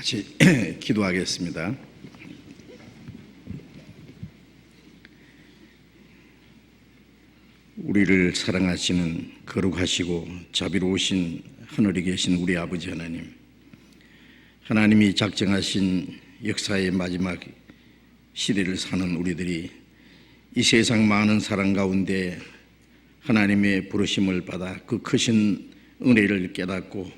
같이 기도하겠습니다. 우리를 사랑하시는 거룩하시고 자비로우신 하늘에 계신 우리 아버지 하나님, 하나님이 작정하신 역사의 마지막 시대를 사는 우리들이 이 세상 많은 사랑 가운데 하나님의 부르심을 받아 그 크신 은혜를 깨닫고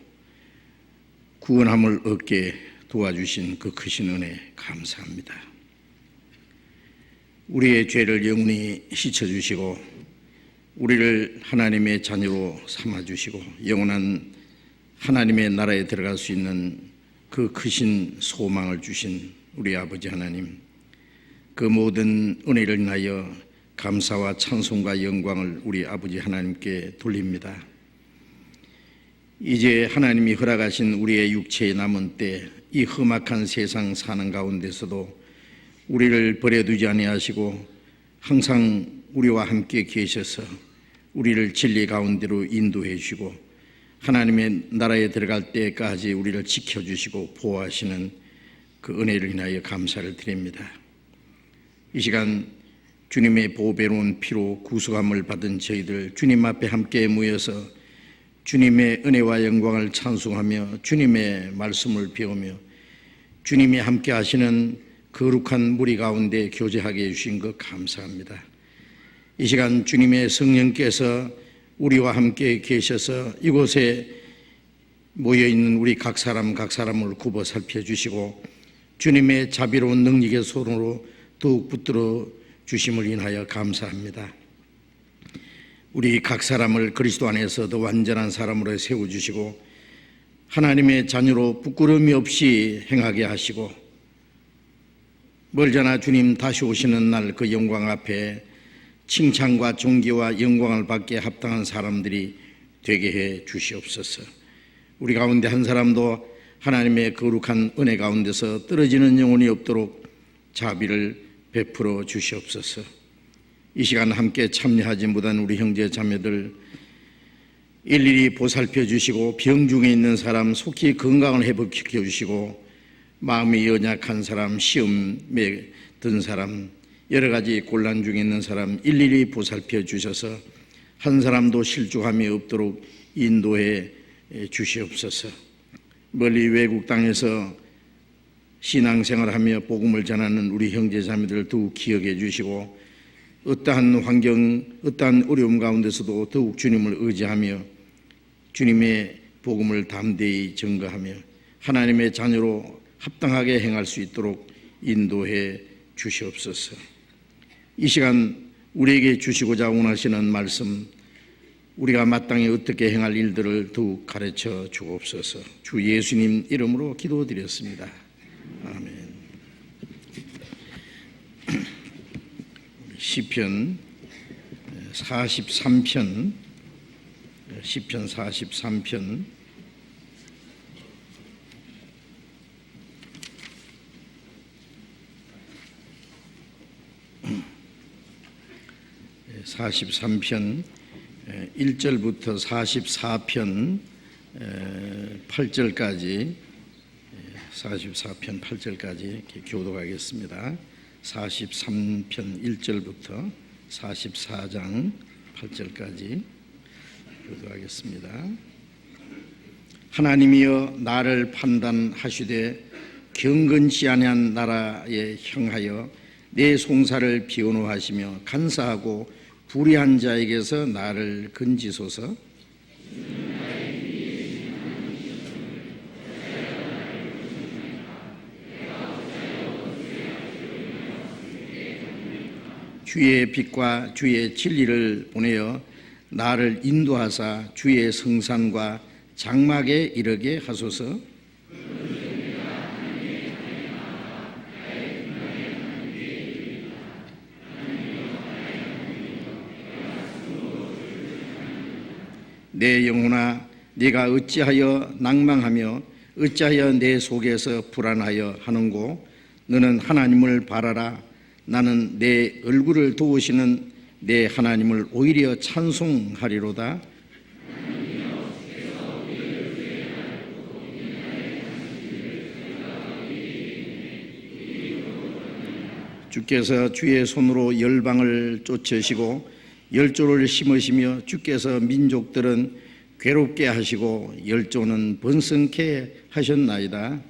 구원함을 얻게 도와주신 그 크신 은혜 감사합니다. 우리의 죄를 영원히 씻어주시고 우리를 하나님의 자녀로 삼아주시고 영원한 하나님의 나라에 들어갈 수 있는 그 크신 소망을 주신 우리 아버지 하나님, 그 모든 은혜를 인하여 감사와 찬송과 영광을 우리 아버지 하나님께 돌립니다. 이제 하나님이 허락하신 우리의 육체의 남은 때 이 험악한 세상 사는 가운데서도 우리를 버려두지 아니하시고 항상 우리와 함께 계셔서 우리를 진리 가운데로 인도해 주시고 하나님의 나라에 들어갈 때까지 우리를 지켜주시고 보호하시는 그 은혜를 인하여 감사를 드립니다. 이 시간 주님의 보배로운 피로 구속함을 받은 저희들 주님 앞에 함께 모여서 주님의 은혜와 영광을 찬송하며 주님의 말씀을 배우며 주님이 함께 하시는 거룩한 무리 가운데 교제하게 해주신 것 감사합니다. 이 시간 주님의 성령께서 우리와 함께 계셔서 이곳에 모여있는 우리 각 사람을 굽어 살펴주시고 주님의 자비로운 능력의 손으로 더욱 붙들어 주심을 인하여 감사합니다. 우리 각 사람을 그리스도 안에서 더 완전한 사람으로 세워주시고 하나님의 자녀로 부끄러움이 없이 행하게 하시고 멀잖아 주님 다시 오시는 날 그 영광 앞에 칭찬과 존귀와 영광을 받게 합당한 사람들이 되게 해 주시옵소서. 우리 가운데 한 사람도 하나님의 거룩한 은혜 가운데서 떨어지는 영혼이 없도록 자비를 베풀어 주시옵소서. 이 시간 함께 참여하지 못한 우리 형제 자매들 일일이 보살펴 주시고 병 중에 있는 사람 속히 건강을 회복시켜 주시고 마음이 연약한 사람, 시험에 든 사람, 여러 가지 곤란 중에 있는 사람 일일이 보살펴 주셔서 한 사람도 실족함이 없도록 인도해 주시옵소서. 멀리 외국 땅에서 신앙생활하며 복음을 전하는 우리 형제 자매들을 더욱 기억해 주시고 어떠한 환경, 어떠한 어려움 가운데서도 더욱 주님을 의지하며 주님의 복음을 담대히 증거하며 하나님의 자녀로 합당하게 행할 수 있도록 인도해 주시옵소서. 이 시간 우리에게 주시고자 원하시는 말씀, 우리가 마땅히 어떻게 행할 일들을 더욱 가르쳐 주옵소서. 주 예수님 이름으로 기도드렸습니다. 아멘. 시편 43편 1절부터 44편 8절까지 44편 8절까지 이렇게 교독하겠습니다. 43편 1절부터 44장 8절까지 교독하겠습니다. 하나님이여 나를 판단하시되 경건치 아니한 나라에 향하여 내 송사를 변호하시며 간사하고 불의한 자에게서 나를 건지소서. 주의 빛과 주의 진리를 보내어 나를 인도하사 주의 성산과 장막에 이르게 하소서. 내 영혼아 네가 어찌하여 낭망하며 어찌하여 내 속에서 불안하여 하는고. 너는 하나님을 바라라. 나는 내 얼굴을 도우시는 내 하나님을 오히려 찬송하리로다. 주께서 주의 손으로 열방을 쫓으시고 열조를 심으시며 주께서 민족들은 괴롭게 하시고 열조는 번성케 하셨나이다.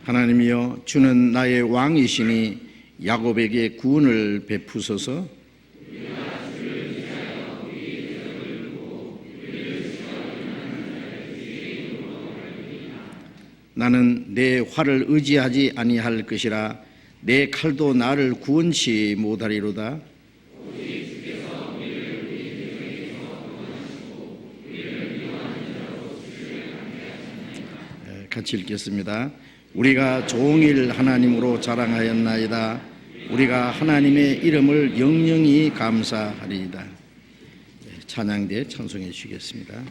하나님이여, 주는 나의 왕이시니 야곱에게 구원을 베푸소서. 나는 내 활을 의지하지 아니할 것이라. 내 칼도 나를 구원치 못하리로다. 같이 읽겠습니다. 우리가 종일 하나님으로 자랑하였나이다. 우리가 하나님의 이름을 영영히 감사하리이다. 찬양대 찬송해 주시겠습니다.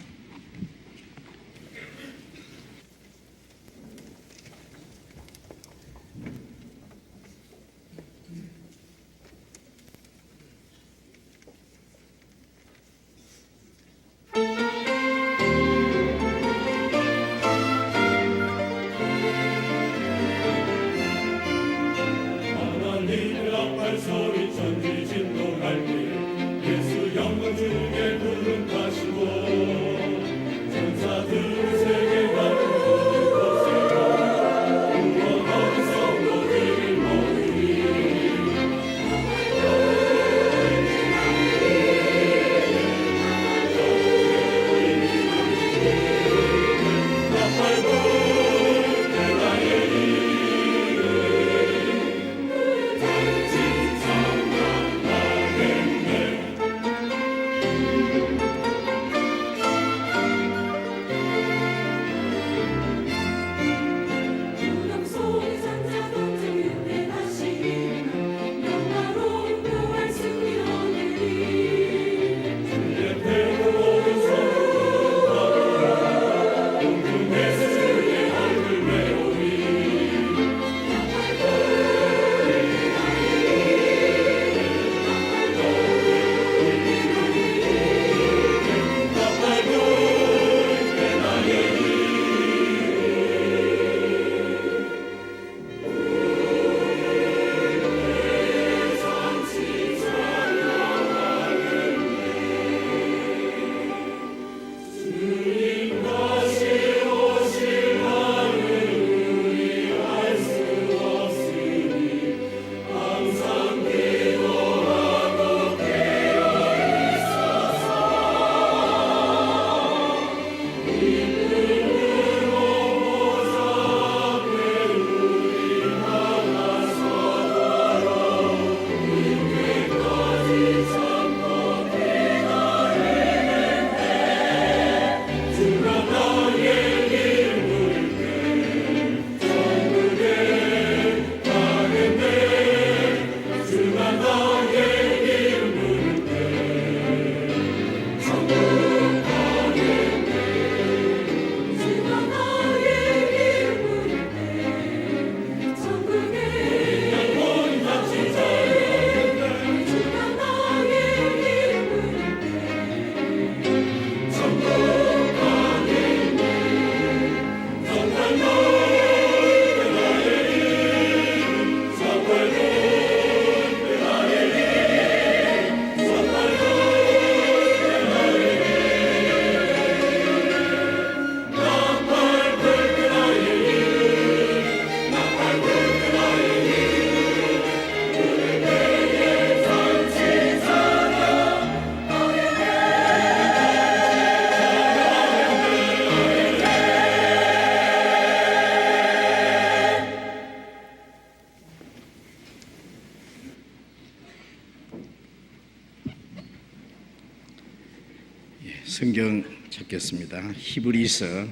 성경 찾겠습니다. 히브리서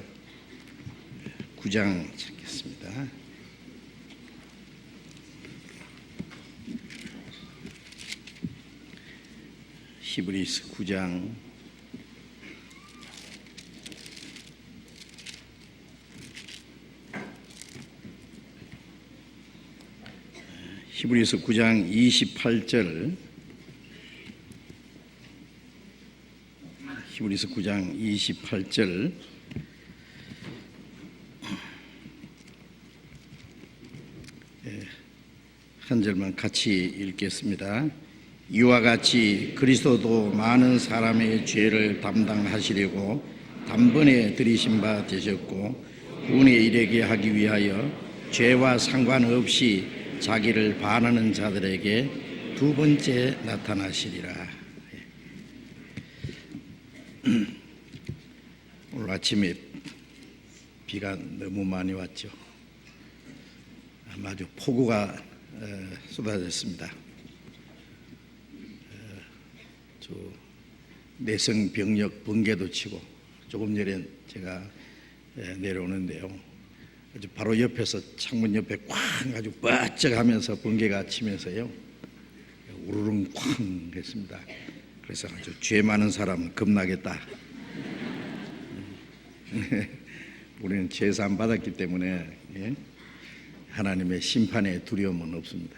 9장 찾겠습니다. 히브리서 9장 히브리서 9장 28절 히브리서 9장 28절 한 절만 같이 읽겠습니다. 이와 같이 그리스도도 많은 사람의 죄를 담당하시려고 단번에 들이신 바 되셨고 구원에 이르게 하기 위하여 죄와 상관없이 자기를 반하는 자들에게 두 번째 나타나시리라. 오늘 아침에 비가 너무 많이 왔죠. 아주 폭우가 쏟아졌습니다. 내성 병력 번개도 치고 조금 전에 제가 내려오는데요. 아주 바로 옆에서 창문 옆에 쾅 아주 뻐쩍하면서 번개가 치면서요. 우르릉 쾅 했습니다. 그래서 아주 죄 많은 사람은 겁나겠다. 우리는 죄 사함 받았기 때문에 하나님의 심판에 두려움은 없습니다.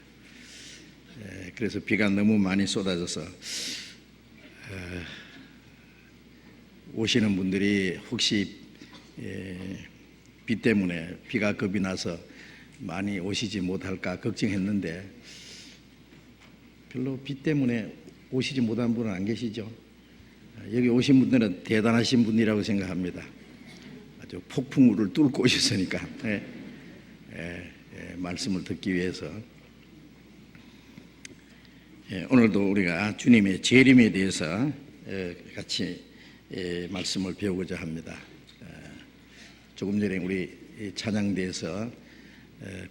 그래서 비가 너무 많이 쏟아져서 오시는 분들이 혹시 비 때문에 비가 겁이 나서 많이 오시지 못할까 걱정했는데 별로 비 때문에 오시지 못한 분은 안 계시죠? 여기 오신 분들은 대단하신 분이라고 생각합니다. 아주 폭풍우를 뚫고 오셨으니까 말씀을 듣기 위해서 오늘도 우리가 주님의 재림에 대해서 같이 말씀을 배우고자 합니다. 조금 전에 우리 찬양대에서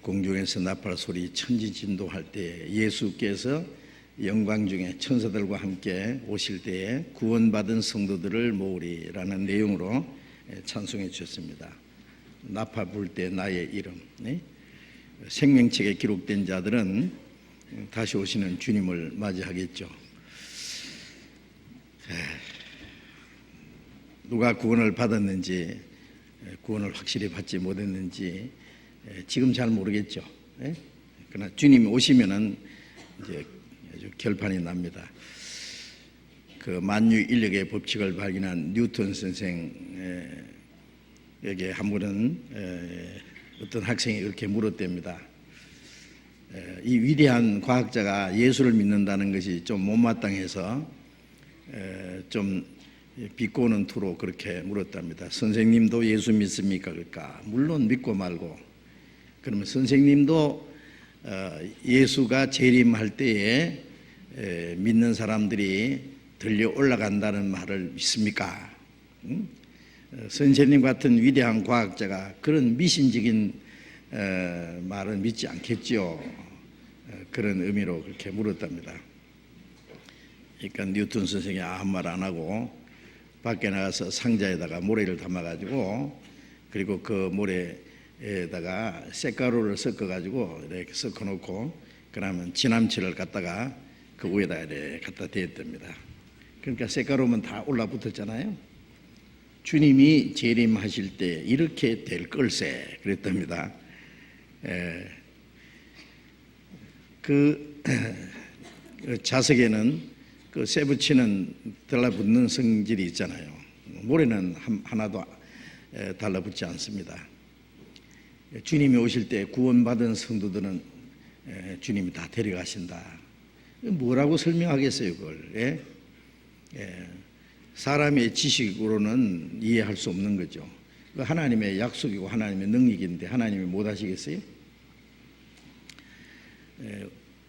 공중에서 나팔 소리 천지진동할 때 예수께서 영광 중에 천사들과 함께 오실 때에 구원받은 성도들을 모으리라는 내용으로 찬송해 주셨습니다. 나팔 불 때 나의 이름, 생명책에 기록된 자들은 다시 오시는 주님을 맞이하겠죠. 누가 구원을 받았는지 구원을 확실히 받지 못했는지 지금 잘 모르겠죠. 그러나 주님이 오시면은 이제 결판이 납니다. 그 만유인력의 법칙을 발견한 뉴턴 선생에게 한 번은 어떤 학생이 이렇게 물었답니다. 이 위대한 과학자가 예수를 믿는다는 것이 좀 못마땅해서 좀 비꼬는 투로 그렇게 물었답니다. 선생님도 예수 믿습니까? 그럴까? 물론 믿고 말고. 그러면 선생님도 예수가 재림할 때에 믿는 사람들이 들려 올라간다는 말을 믿습니까? 선생님 같은 위대한 과학자가 그런 미신적인 말은 믿지 않겠죠. 그런 의미로 그렇게 물었답니다. 그러니까 뉴턴 선생이 아무 말 안 하고 밖에 나가서 상자에다가 모래를 담아가지고 그리고 그 모래에다가 쇳가루를 섞어가지고 이렇게 섞어놓고 그러면 진함치를 갖다가 그 위에다 이렇게 갖다 대었답니다. 그러니까 쇳가루면 다 올라붙었잖아요. 주님이 재림하실 때 이렇게 될 걸세 그랬답니다. 그 자석에는 그 쇠붙이는 달라붙는 성질이 있잖아요. 모래는 하나도 달라붙지 않습니다. 주님이 오실 때 구원받은 성도들은 주님이 다 데려가신다. 뭐라고 설명하겠어요, 그걸? 사람의 지식으로는 이해할 수 없는 거죠. 하나님의 약속이고 하나님의 능력인데 하나님이 못 하시겠어요?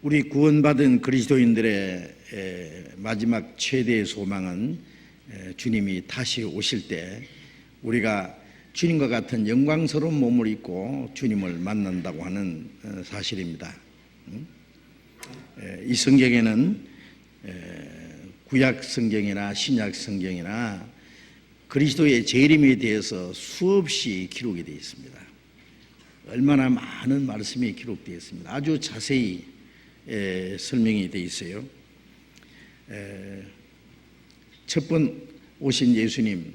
우리 구원받은 그리스도인들의 마지막 최대의 소망은 주님이 다시 오실 때 우리가 주님과 같은 영광스러운 몸을 입고 주님을 만난다고 하는 사실입니다. 이 성경에는 구약 성경이나 신약 성경이나 그리스도의 재림에 대해서 수없이 기록이 되어 있습니다. 얼마나 많은 말씀이 기록되어 있습니다. 아주 자세히 설명이 되어 있어요. 첫 번 오신 예수님,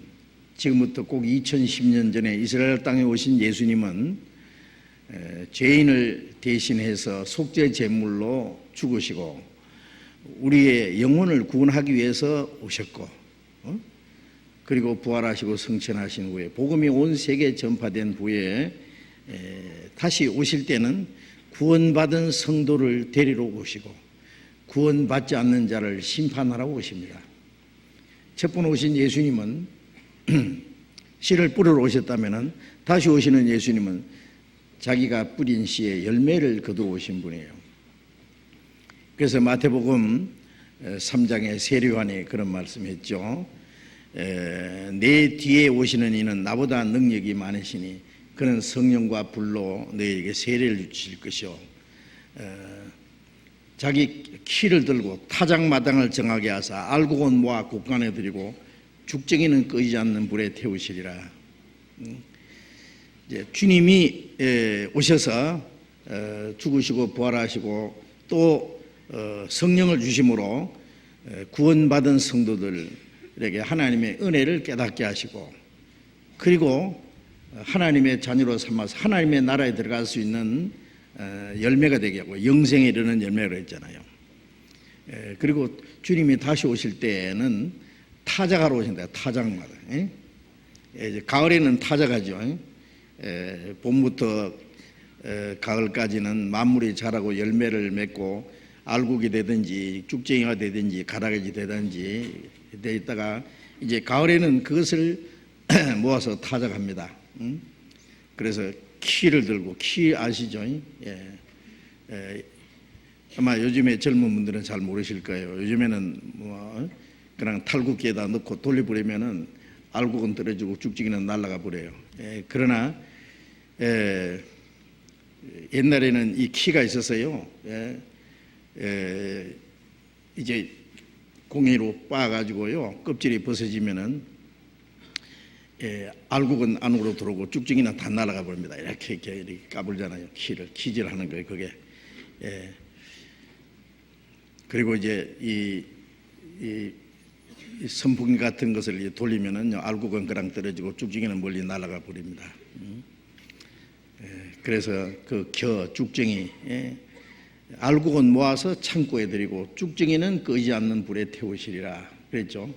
지금부터 꼭 2010년 전에 이스라엘 땅에 오신 예수님은 죄인을 대신해서 속죄 제물로 죽으시고 우리의 영혼을 구원하기 위해서 오셨고, 그리고 부활하시고 승천하신 후에 복음이 온 세계에 전파된 후에 다시 오실 때는 구원받은 성도를 데리러 오시고 구원받지 않는 자를 심판하러 오십니다. 첫 번 오신 예수님은 씨를 뿌리러 오셨다면 다시 오시는 예수님은 자기가 뿌린 씨의 열매를 거두어 오신 분이에요. 그래서 마태복음 3장의 세례요한이 그런 말씀했죠. 내 뒤에 오시는 이는 나보다 능력이 많으시니 그는 성령과 불로 너희에게 세례를 주실 것이요 자기 키를 들고 타작마당을 정하게 하사 알곡은 모아 곳간에 들이고 죽정이는 끄지 않는 불에 태우시리라. 이제 주님이 오셔서 죽으시고 부활하시고 또 성령을 주심으로 구원받은 성도들에게 하나님의 은혜를 깨닫게 하시고 그리고 하나님의 자녀로 삼아서 하나님의 나라에 들어갈 수 있는 열매가 되게 하고 영생에 이르는 열매가 있잖아요. 그리고 주님이 다시 오실 때는 타작하러 오신다. 타작마다. 가을에는 타작하죠. 봄부터 가을까지는 만물이 자라고 열매를 맺고 알곡이 되든지 쭉쟁이가 되든지 가라지 되든지 돼 있다가 이제 가을에는 그것을 모아서 타작합니다. 그래서 키를 들고, 키 아시죠? 아마 요즘에 젊은 분들은 잘 모르실 거예요. 요즘에는 뭐 그냥 탈국기에다 넣고 돌려버리면은 알곡은 떨어지고 쭉쭉이는 날아가 버려요. 그러나 옛날에는 이 키가 있었어요. 이제 공이로 빻아가지고요 껍질이 벗어지면은 알곡은 안으로 들어오고 쭉쭉이는 다 날아가 버립니다. 이렇게 까불잖아요. 키질하는 거예요. 그게. 그리고 이제 이 선풍기 같은 것을 돌리면은 알곡은 그랑 떨어지고 쭉쭉이는 멀리 날아가 버립니다. 그래서 그 쭉쟁이 알곡은 모아서 창고에 들이고 쭉쟁이는 끄지 않는 불에 태우시리라 그랬죠.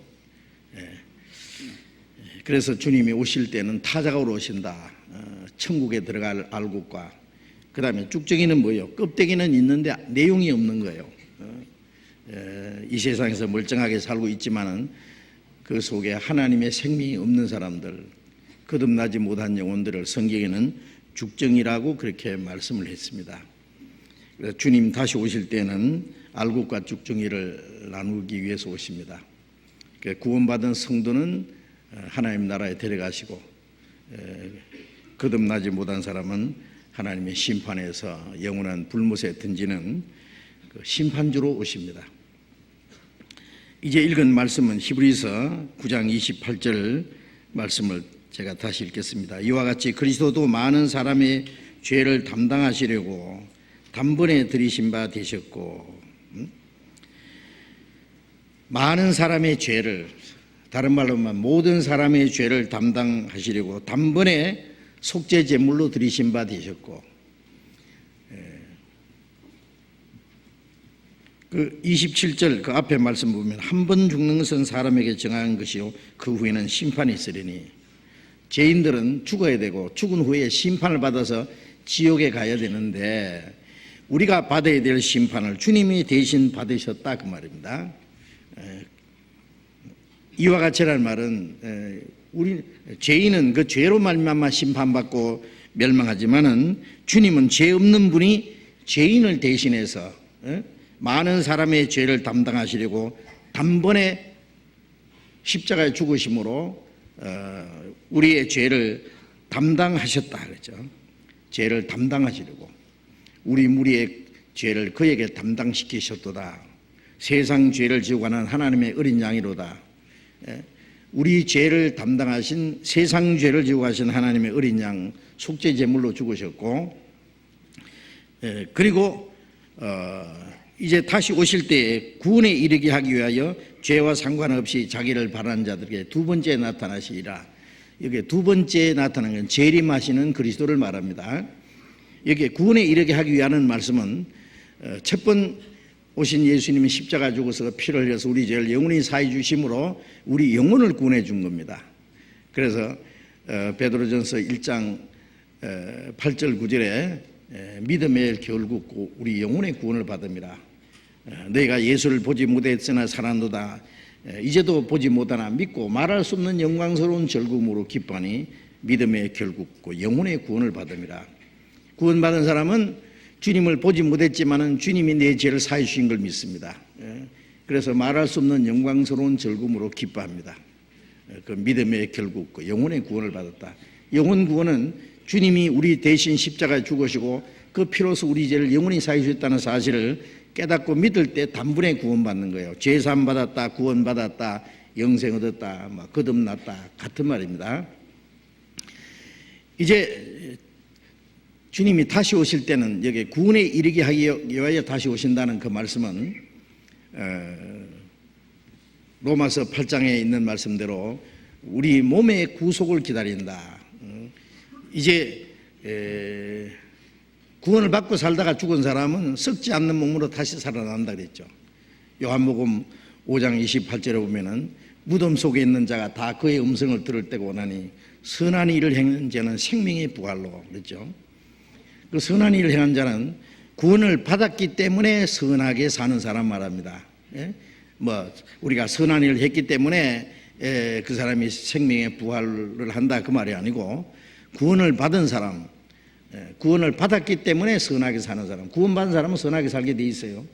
그래서 주님이 오실 때는 타작으로 오신다. 천국에 들어갈 알곡과 그 다음에 쭉쟁이는 뭐예요? 껍데기는 있는데 내용이 없는 거예요. 이 세상에서 멀쩡하게 살고 있지만은 그 속에 하나님의 생명이 없는 사람들, 거듭나지 못한 영혼들을 성경에는 죽정이라고 그렇게 말씀을 했습니다. 그래서 주님 다시 오실 때는 알곡과 죽정이를 나누기 위해서 오십니다. 구원받은 성도는 하나님 나라에 데려가시고 거듭나지 못한 사람은 하나님의 심판에서 영원한 불못에 던지는 그 심판주로 오십니다. 이제 읽은 말씀은 히브리서 9장 28절 말씀을 제가 다시 읽겠습니다. 이와 같이 그리스도도 많은 사람의 죄를 담당하시려고 단번에 들이신 바 되셨고, 많은 사람의 죄를, 다른 말로 하면 모든 사람의 죄를 담당하시려고 단번에 속죄 제물로 들이신 바 되셨고, 그 27절 그 앞에 말씀 보면 한 번 죽는 것은 사람에게 정한 것이요 그 후에는 심판이 있으리니, 죄인들은 죽어야 되고 죽은 후에 심판을 받아서 지옥에 가야 되는데 우리가 받아야 될 심판을 주님이 대신 받으셨다 그 말입니다. 이와 같이라는 말은 우리 죄인은 그 죄로 말미암아 심판받고 멸망하지만은 주님은 죄 없는 분이 죄인을 대신해서 많은 사람의 죄를 담당하시려고 단번에 십자가에 죽으심으로 우리의 죄를 담당하셨다 그랬죠. 죄를 담당하시려고 우리 무리의 죄를 그에게 담당시키셨도다. 세상 죄를 지고 가는 하나님의 어린 양이로다. 우리 죄를 담당하신, 세상 죄를 지고 가신 하나님의 어린 양 속죄 제물로 죽으셨고, 그리고 이제 다시 오실 때 구원에 이르게 하기 위하여 죄와 상관없이 자기를 바라는 자들에게 두 번째 나타나시리라. 여기 두 번째 나타나는 건 재림하시는 그리스도를 말합니다. 여기 구원에 이르게 하기 위하는 말씀은 첫 번 오신 예수님이 십자가 죽어서 피를 흘려서 우리 죄를 영원히 사해 주심으로 우리 영혼을 구원해 준 겁니다. 그래서 베드로전서 1장 8절 9절에 믿음의 결국 우리 영혼의 구원을 받음이라. 너희가 예수를 보지 못했으나 살았도다. 이제도 보지 못하나 믿고 말할 수 없는 영광스러운 즐거움으로 기뻐하니 믿음의 결국고 영혼의 구원을 받음이라. 구원받은 사람은 주님을 보지 못했지만은 주님이 내 죄를 사해 주신 걸 믿습니다. 그래서 말할 수 없는 영광스러운 즐거움으로 기뻐합니다. 그 믿음의 결국고 영혼의 구원을 받았다. 영혼 구원은 주님이 우리 대신 십자가에 죽으시고 그 피로서 우리 죄를 영원히 사해 주셨다는 사실을 깨닫고 믿을 때 단번에 구원받는 거예요. 죄 사함 받았다, 구원받았다, 영생 얻었다, 거듭났다 같은 말입니다. 이제 주님이 다시 오실 때는 여기 구원에 이르게 하기 위하여 다시 오신다는 그 말씀은 로마서 8장에 있는 말씀대로 우리 몸의 구속을 기다린다. 이제 구원을 받고 살다가 죽은 사람은 썩지 않는 몸으로 다시 살아난다 그랬죠. 요한복음 5장 28절에 보면은 무덤 속에 있는 자가 다 그의 음성을 들을 때가 오나니 선한 일을 행한 자는 생명의 부활로 그랬죠. 그 선한 일을 행한 자는 구원을 받았기 때문에 선하게 사는 사람 말합니다. 우리가 선한 일을 했기 때문에 그 사람이 생명의 부활을 한다 그 말이 아니고 구원을 받은 사람, 구원을 받았기 때문에 선하게 사는 사람, 구원받은 사람은 선하게 살게 돼 있어요.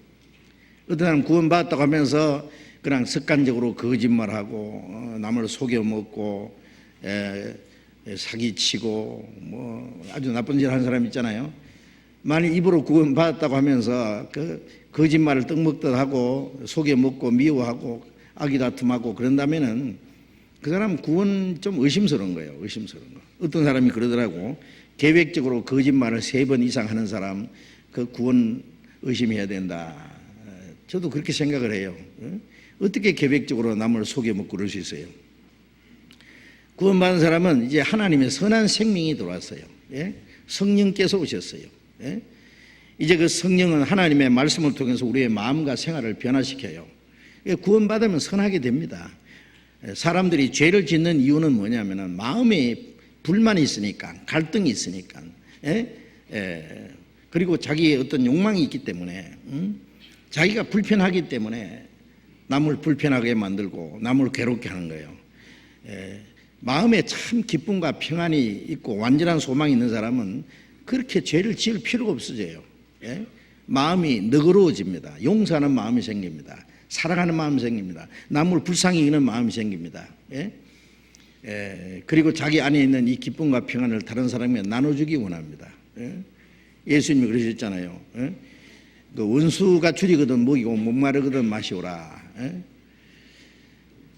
어떤 사람은 구원받았다고 하면서 그냥 습관적으로 거짓말하고 남을 속여먹고 사기치고 아주 나쁜 짓 하는 사람 있잖아요. 만약 입으로 구원받았다고 하면서 그 거짓말을 떡먹듯 하고 속여먹고 미워하고 악의다툼하고 그런다면은 그 사람 구원 좀 의심스러운 거예요. 의심스러운 거. 어떤 사람이 그러더라고. 계획적으로 거짓말을 3번 이상 하는 사람 그 구원 의심해야 된다. 저도 그렇게 생각을 해요. 어떻게 계획적으로 남을 속여먹고 그럴 수 있어요? 구원받은 사람은 이제 하나님의 선한 생명이 들어왔어요. 성령께서 오셨어요. 이제 그 성령은 하나님의 말씀을 통해서 우리의 마음과 생활을 변화시켜요. 구원받으면 선하게 됩니다. 사람들이 죄를 짓는 이유는 뭐냐면은 마음에 불만이 있으니까, 갈등이 있으니까, 그리고 자기의 어떤 욕망이 있기 때문에, 자기가 불편하기 때문에 남을 불편하게 만들고 남을 괴롭게 하는 거예요. 마음에 참 기쁨과 평안이 있고 완전한 소망이 있는 사람은 그렇게 죄를 지을 필요가 없어져요. 마음이 너그러워집니다. 용서하는 마음이 생깁니다. 사랑하는 마음이 생깁니다. 남을 불쌍히 여기는 마음이 생깁니다. 그리고 자기 안에 있는 이 기쁨과 평안을 다른 사람에게 나눠주기 원합니다. 예수님이 그러셨잖아요. 그 원수가 줄이거든 먹이고 목마르거든 마시오라.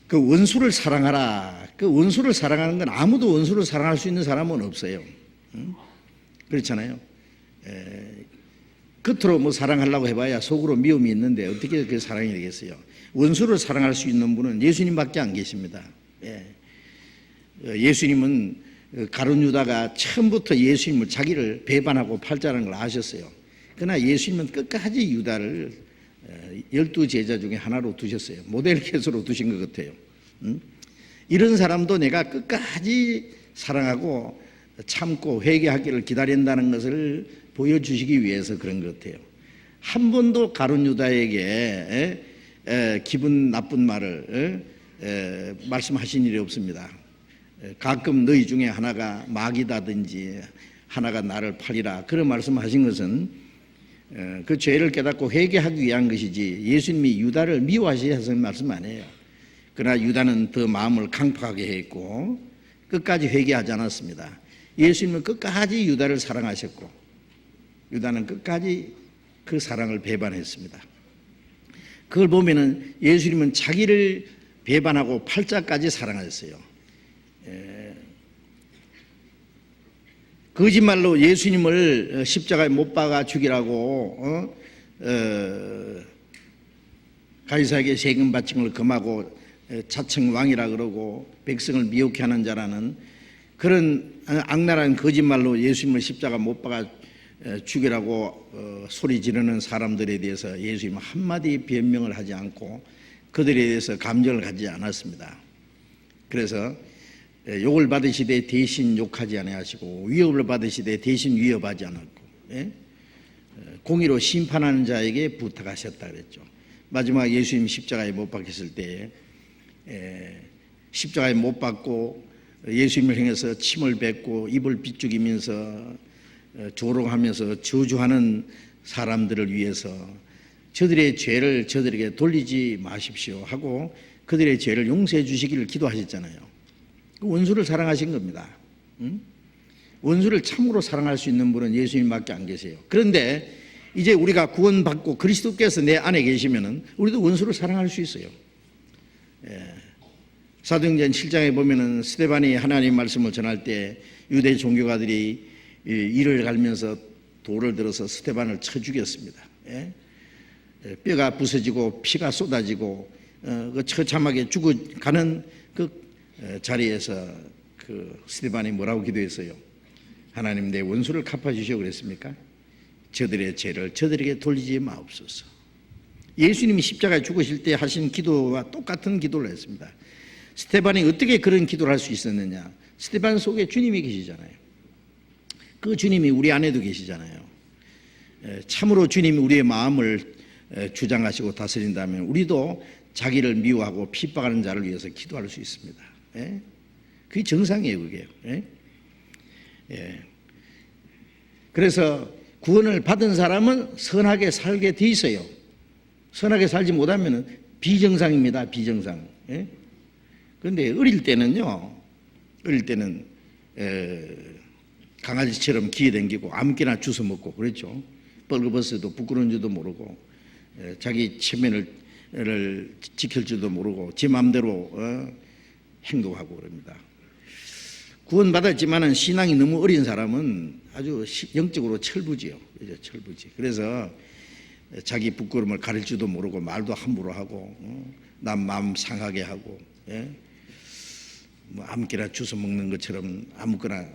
그 원수를 사랑하라. 그 원수를 사랑하는 건 아무도 원수를 사랑할 수 있는 사람은 없어요. 그렇잖아요. 겉으로 사랑하려고 해봐야 속으로 미움이 있는데 어떻게 그 사랑이 되겠어요? 원수를 사랑할 수 있는 분은 예수님밖에 안 계십니다. 예수님은 가룟 유다가 처음부터 예수님을 자기를 배반하고 팔자라는 걸 아셨어요. 그러나 예수님은 끝까지 유다를 12제자 중에 하나로 두셨어요. 모델 케이스로 두신 것 같아요. 이런 사람도 내가 끝까지 사랑하고 참고 회개하기를 기다린다는 것을 보여주시기 위해서 그런 것 같아요. 한 번도 가룟 유다에게 기분 나쁜 말을 말씀하신 일이 없습니다. 가끔 너희 중에 하나가 마귀다든지 하나가 나를 팔리라 그런 말씀하신 것은 그 죄를 깨닫고 회개하기 위한 것이지 예수님이 유다를 미워하셔서 말씀 아니에요. 그러나 유다는 더 마음을 강팍하게 했고 끝까지 회개하지 않았습니다. 예수님은 끝까지 유다를 사랑하셨고 유다는 끝까지 그 사랑을 배반했습니다. 그걸 보면은 예수님은 자기를 배반하고 팔자까지 사랑하셨어요. 거짓말로 예수님을 십자가에 못 박아 죽이라고 가이사에게 세금 바친 걸 금하고 자칭 왕이라 그러고 백성을 미혹해 하는 자라는 그런 악랄한 거짓말로 예수님을 십자가 못 박아 죽이라고 소리 지르는 사람들에 대해서 예수님은 한마디 변명을 하지 않고 그들에 대해서 감정을 가지지 않았습니다. 그래서 욕을 받으시되 대신 욕하지 아니하시고 위협을 받으시되 대신 위협하지 않았고 공의로 심판하는 자에게 부탁하셨다 그랬죠. 마지막 예수님 십자가에 못 박혔을 때 십자가에 못 박고 예수님을 향해서 침을 뱉고 입을 비죽이면서 조롱하면서 저주하는 사람들을 위해서 저들의 죄를 저들에게 돌리지 마십시오 하고 그들의 죄를 용서해 주시기를 기도하셨잖아요. 원수를 사랑하신 겁니다. 원수를 참으로 사랑할 수 있는 분은 예수님밖에 안 계세요. 그런데 이제 우리가 구원받고 그리스도께서 내 안에 계시면은 우리도 원수를 사랑할 수 있어요. 사도행전 7장에 보면은 스데반이 하나님 말씀을 전할 때 유대 종교가들이 이를 갈면서 돌을 들어서 스데반을 쳐 죽였습니다. 뼈가 부서지고 피가 쏟아지고 그 처참하게 죽어가는 그 자리에서 그 스데반이 뭐라고 기도했어요? 하나님 내 원수를 갚아주시오 그랬습니까? 저들의 죄를 저들에게 돌리지 마옵소서. 예수님이 십자가에 죽으실 때 하신 기도와 똑같은 기도를 했습니다. 스데반이 어떻게 그런 기도를 할 수 있었느냐? 스데반 속에 주님이 계시잖아요. 그 주님이 우리 안에도 계시잖아요. 참으로 주님이 우리의 마음을 주장하시고 다스린다면 우리도 자기를 미워하고 핍박하는 자를 위해서 기도할 수 있습니다. 그게 정상이에요, 그게. 그래서 구원을 받은 사람은 선하게 살게 돼 있어요. 선하게 살지 못하면 비정상입니다, 비정상. 그런데 어릴 때는요, 어릴 때는 강아지처럼 기어다니고 아무렇게나 주워 먹고 그랬죠. 벌거벗어도 부끄러운 줄도 모르고 자기 체면을 지킬 줄도 모르고 제 마음대로 행동하고 그럽니다. 구원받았지만은 신앙이 너무 어린 사람은 아주 영적으로 철부지요. 철부지. 그래서 자기 부끄러움을 가릴 줄도 모르고 말도 함부로 하고 남 마음 상하게 하고 뭐 아무렇게나 주워 먹는 것처럼 아무거나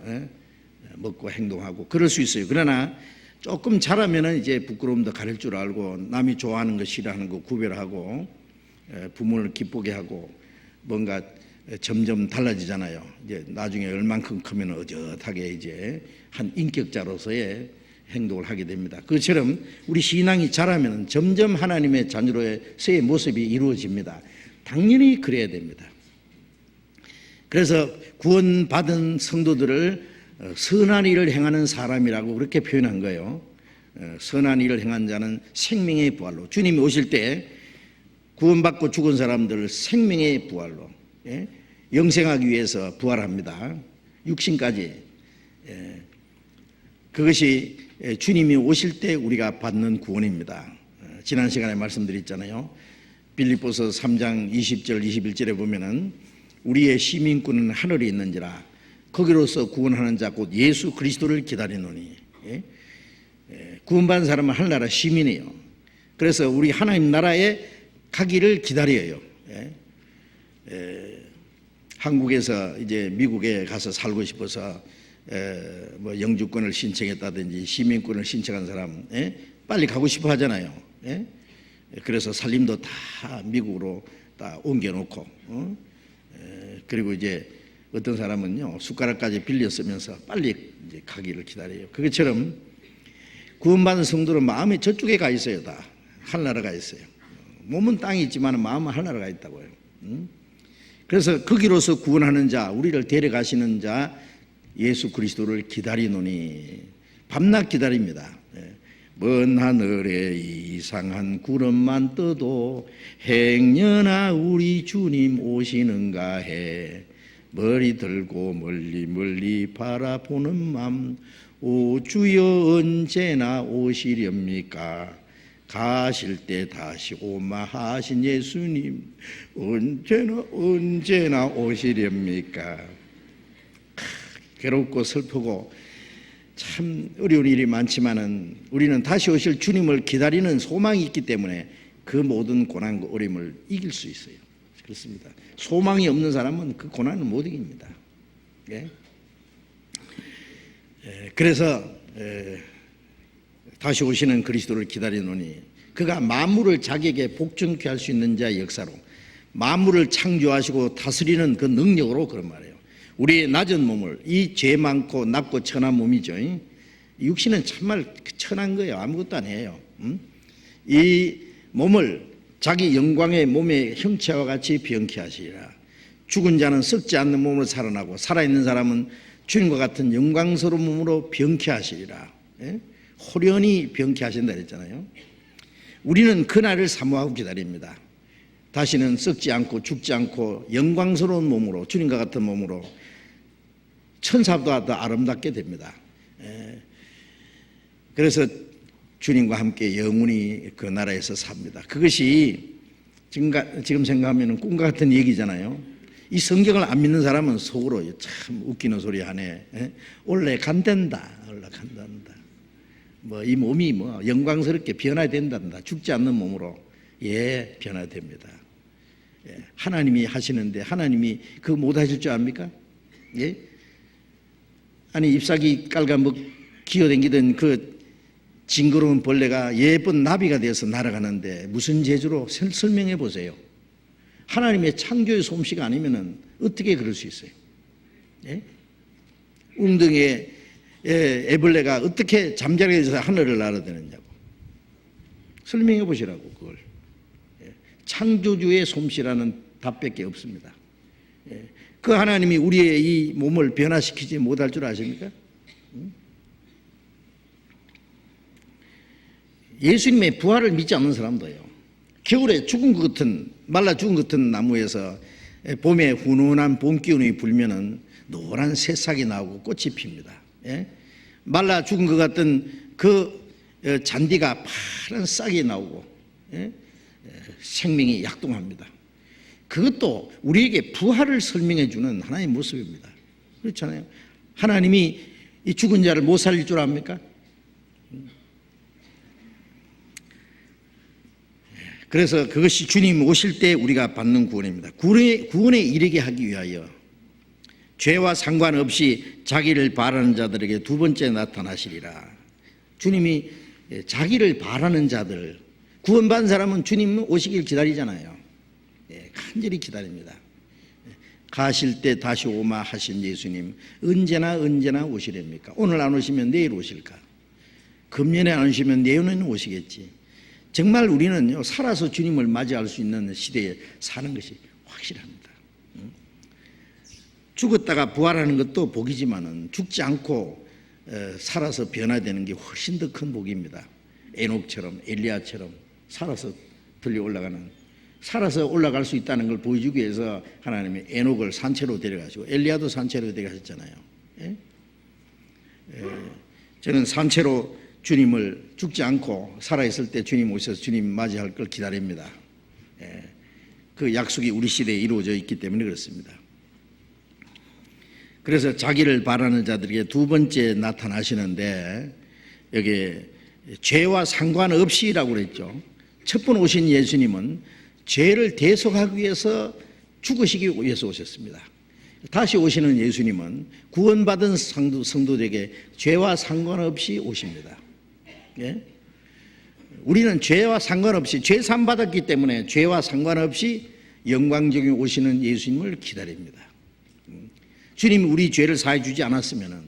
먹고 행동하고 그럴 수 있어요. 그러나 조금 자라면은 이제 부끄러움도 가릴 줄 알고 남이 좋아하는 거 싫어하는 거 구별하고 부모를 기쁘게 하고 뭔가 점점 달라지잖아요. 이제 나중에 얼만큼 크면 어젓하게 이제 한 인격자로서의 행동을 하게 됩니다. 그처럼 우리 신앙이 자라면 점점 하나님의 자녀로서의 모습이 이루어집니다. 당연히 그래야 됩니다. 그래서 구원받은 성도들을 선한 일을 행하는 사람이라고 그렇게 표현한 거예요. 선한 일을 행한 자는 생명의 부활로, 주님이 오실 때 구원받고 죽은 사람들을 생명의 부활로 영생하기 위해서 부활합니다. 육신까지. 그것이 주님이 오실 때 우리가 받는 구원입니다. 지난 시간에 말씀드렸잖아요. 빌립보서 3장 20절 21절에 보면은 우리의 시민권은 하늘에 있는지라 거기로서 구원하는 자 곧 예수 그리스도를 기다리노니. 구원받은 사람은 하늘나라 시민이에요. 그래서 우리 하나님 나라에 가기를 기다려요. 한국에서 이제 미국에 가서 살고 싶어서 뭐 영주권을 신청했다든지 시민권을 신청한 사람 빨리 가고 싶어 하잖아요. 그래서 살림도 다 미국으로 다 옮겨놓고 그리고 이제 어떤 사람은요 숟가락까지 빌려 쓰면서 빨리 이제 가기를 기다려요. 그것처럼 구원받은 성도는 마음이 저쪽에 가 있어요. 다 하늘나라 가 있어요. 몸은 땅에 있지만 마음은 하늘나라 가 있다고요. 그래서 거기로서 구원하는 자, 우리를 데려가시는 자 예수 그리스도를 기다리노니 밤낮 기다립니다. 먼 하늘에 이상한 구름만 떠도 행여나 우리 주님 오시는가 해 머리 들고 멀리 멀리 바라보는 맘 오 주여 언제나 오시렵니까 가실 때 다시 오마 하신 예수님 언제나 오시렵니까. 괴롭고 슬프고 참 어려운 일이 많지만은 우리는 다시 오실 주님을 기다리는 소망이 있기 때문에 그 모든 고난과 어려움을 이길 수 있어요. 그렇습니다. 소망이 없는 사람은 그 고난을 못 이깁니다. 예? 그래서 다시 오시는 그리스도를 기다리노니 그가 만물을 자기에게 복종케 할 수 있는 자의 역사로 만물을 창조하시고 다스리는 그 능력으로 그런 말이에요. 우리의 낮은 몸을, 이 죄 많고 낮고 천한 몸이죠. 육신은 정말 천한 거예요. 아무것도 아니에요. 이 몸을 자기 영광의 몸의 형체와 같이 병케 하시리라. 죽은 자는 썩지 않는 몸으로 살아나고 살아있는 사람은 주님과 같은 영광스러운 몸으로 병케 하시리라. 호련히 병케 하신다 그랬잖아요. 우리는 그날을 사모하고 기다립니다. 다시는 썩지 않고 죽지 않고 영광스러운 몸으로, 주님과 같은 몸으로 천사보다 더 아름답게 됩니다. 그래서 주님과 함께 영원히 그 나라에서 삽니다. 그것이 지금 생각하면 꿈과 같은 얘기잖아요. 이 성경을 안 믿는 사람은 속으로 참 웃기는 소리 하네. 올라간단다. 올라간단다. 이 몸이 영광스럽게 변화된단다. 죽지 않는 몸으로. 예, 변화됩니다. 예, 하나님이 하시는데 하나님이 그거 못 하실 줄 압니까? 예? 아니 잎사귀 깔가 기어다니던 그 징그러운 벌레가 예쁜 나비가 되어서 날아가는데 무슨 재주로 설명해 보세요. 하나님의 창조의 솜씨가 아니면 어떻게 그럴 수 있어요? 예? 웅덩이에 애벌레가 어떻게 잠자리에서 하늘을 날아다니냐고 설명해 보시라고. 그걸 창조주의 솜씨라는 답밖에 없습니다. 그 하나님이 우리의 이 몸을 변화시키지 못할 줄 아십니까? 예수님의 부활을 믿지 않는 사람도요, 겨울에 죽은 것 같은, 말라 죽은 것 같은 나무에서 봄에 훈훈한 봄 기운이 불면은 노란 새싹이 나오고 꽃이 핍니다. 예? 말라 죽은 것 같은 그 잔디가 파란 싹이 나오고, 예? 생명이 약동합니다. 그것도 우리에게 부활을 설명해 주는 하나의 모습입니다. 그렇잖아요. 하나님이 이 죽은 자를 못 살릴 줄 압니까? 그래서 그것이 주님 오실 때 우리가 받는 구원입니다. 구원에 이르게 하기 위하여 죄와 상관없이 자기를 바라는 자들에게 두 번째 나타나시리라. 주님이 자기를 바라는 자들, 구원받은 사람은 주님 오시길 기다리잖아요. 간절히 기다립니다. 가실 때 다시 오마 하신 예수님, 언제나 오시렵니까? 오늘 안 오시면 내일 오실까? 금년에 안 오시면 내년에는 오시겠지. 정말 우리는 살아서 주님을 맞이할 수 있는 시대에 사는 것이 확실합니다. 죽었다가 부활하는 것도 복이지만은 죽지 않고 살아서 변화되는 게 훨씬 더 큰 복입니다. 에녹처럼, 엘리야처럼 살아서 들려 올라가는, 살아서 올라갈 수 있다는 걸 보여주기 위해서 하나님이 에녹을 산채로 데려가시고 엘리야도 산채로 데려가셨잖아요. 저는 산채로 주님을 죽지 않고 살아있을 때 주님 오셔서 주님 맞이할 걸 기다립니다. 그 약속이 우리 시대에 이루어져 있기 때문에 그렇습니다. 그래서 자기를 바라는 자들에게 두 번째 나타나시는데, 여기 죄와 상관없이라고 그랬죠. 첫 번 오신 예수님은 죄를 대속하기 위해서 죽으시기 위해서 오셨습니다. 다시 오시는 예수님은 구원받은 성도들에게 죄와 상관없이 오십니다. 예? 우리는 죄와 상관없이, 죄 산 받았기 때문에 죄와 상관없이 영광적인 오시는 예수님을 기다립니다. 주님이 우리 죄를 사해 주지 않았으면,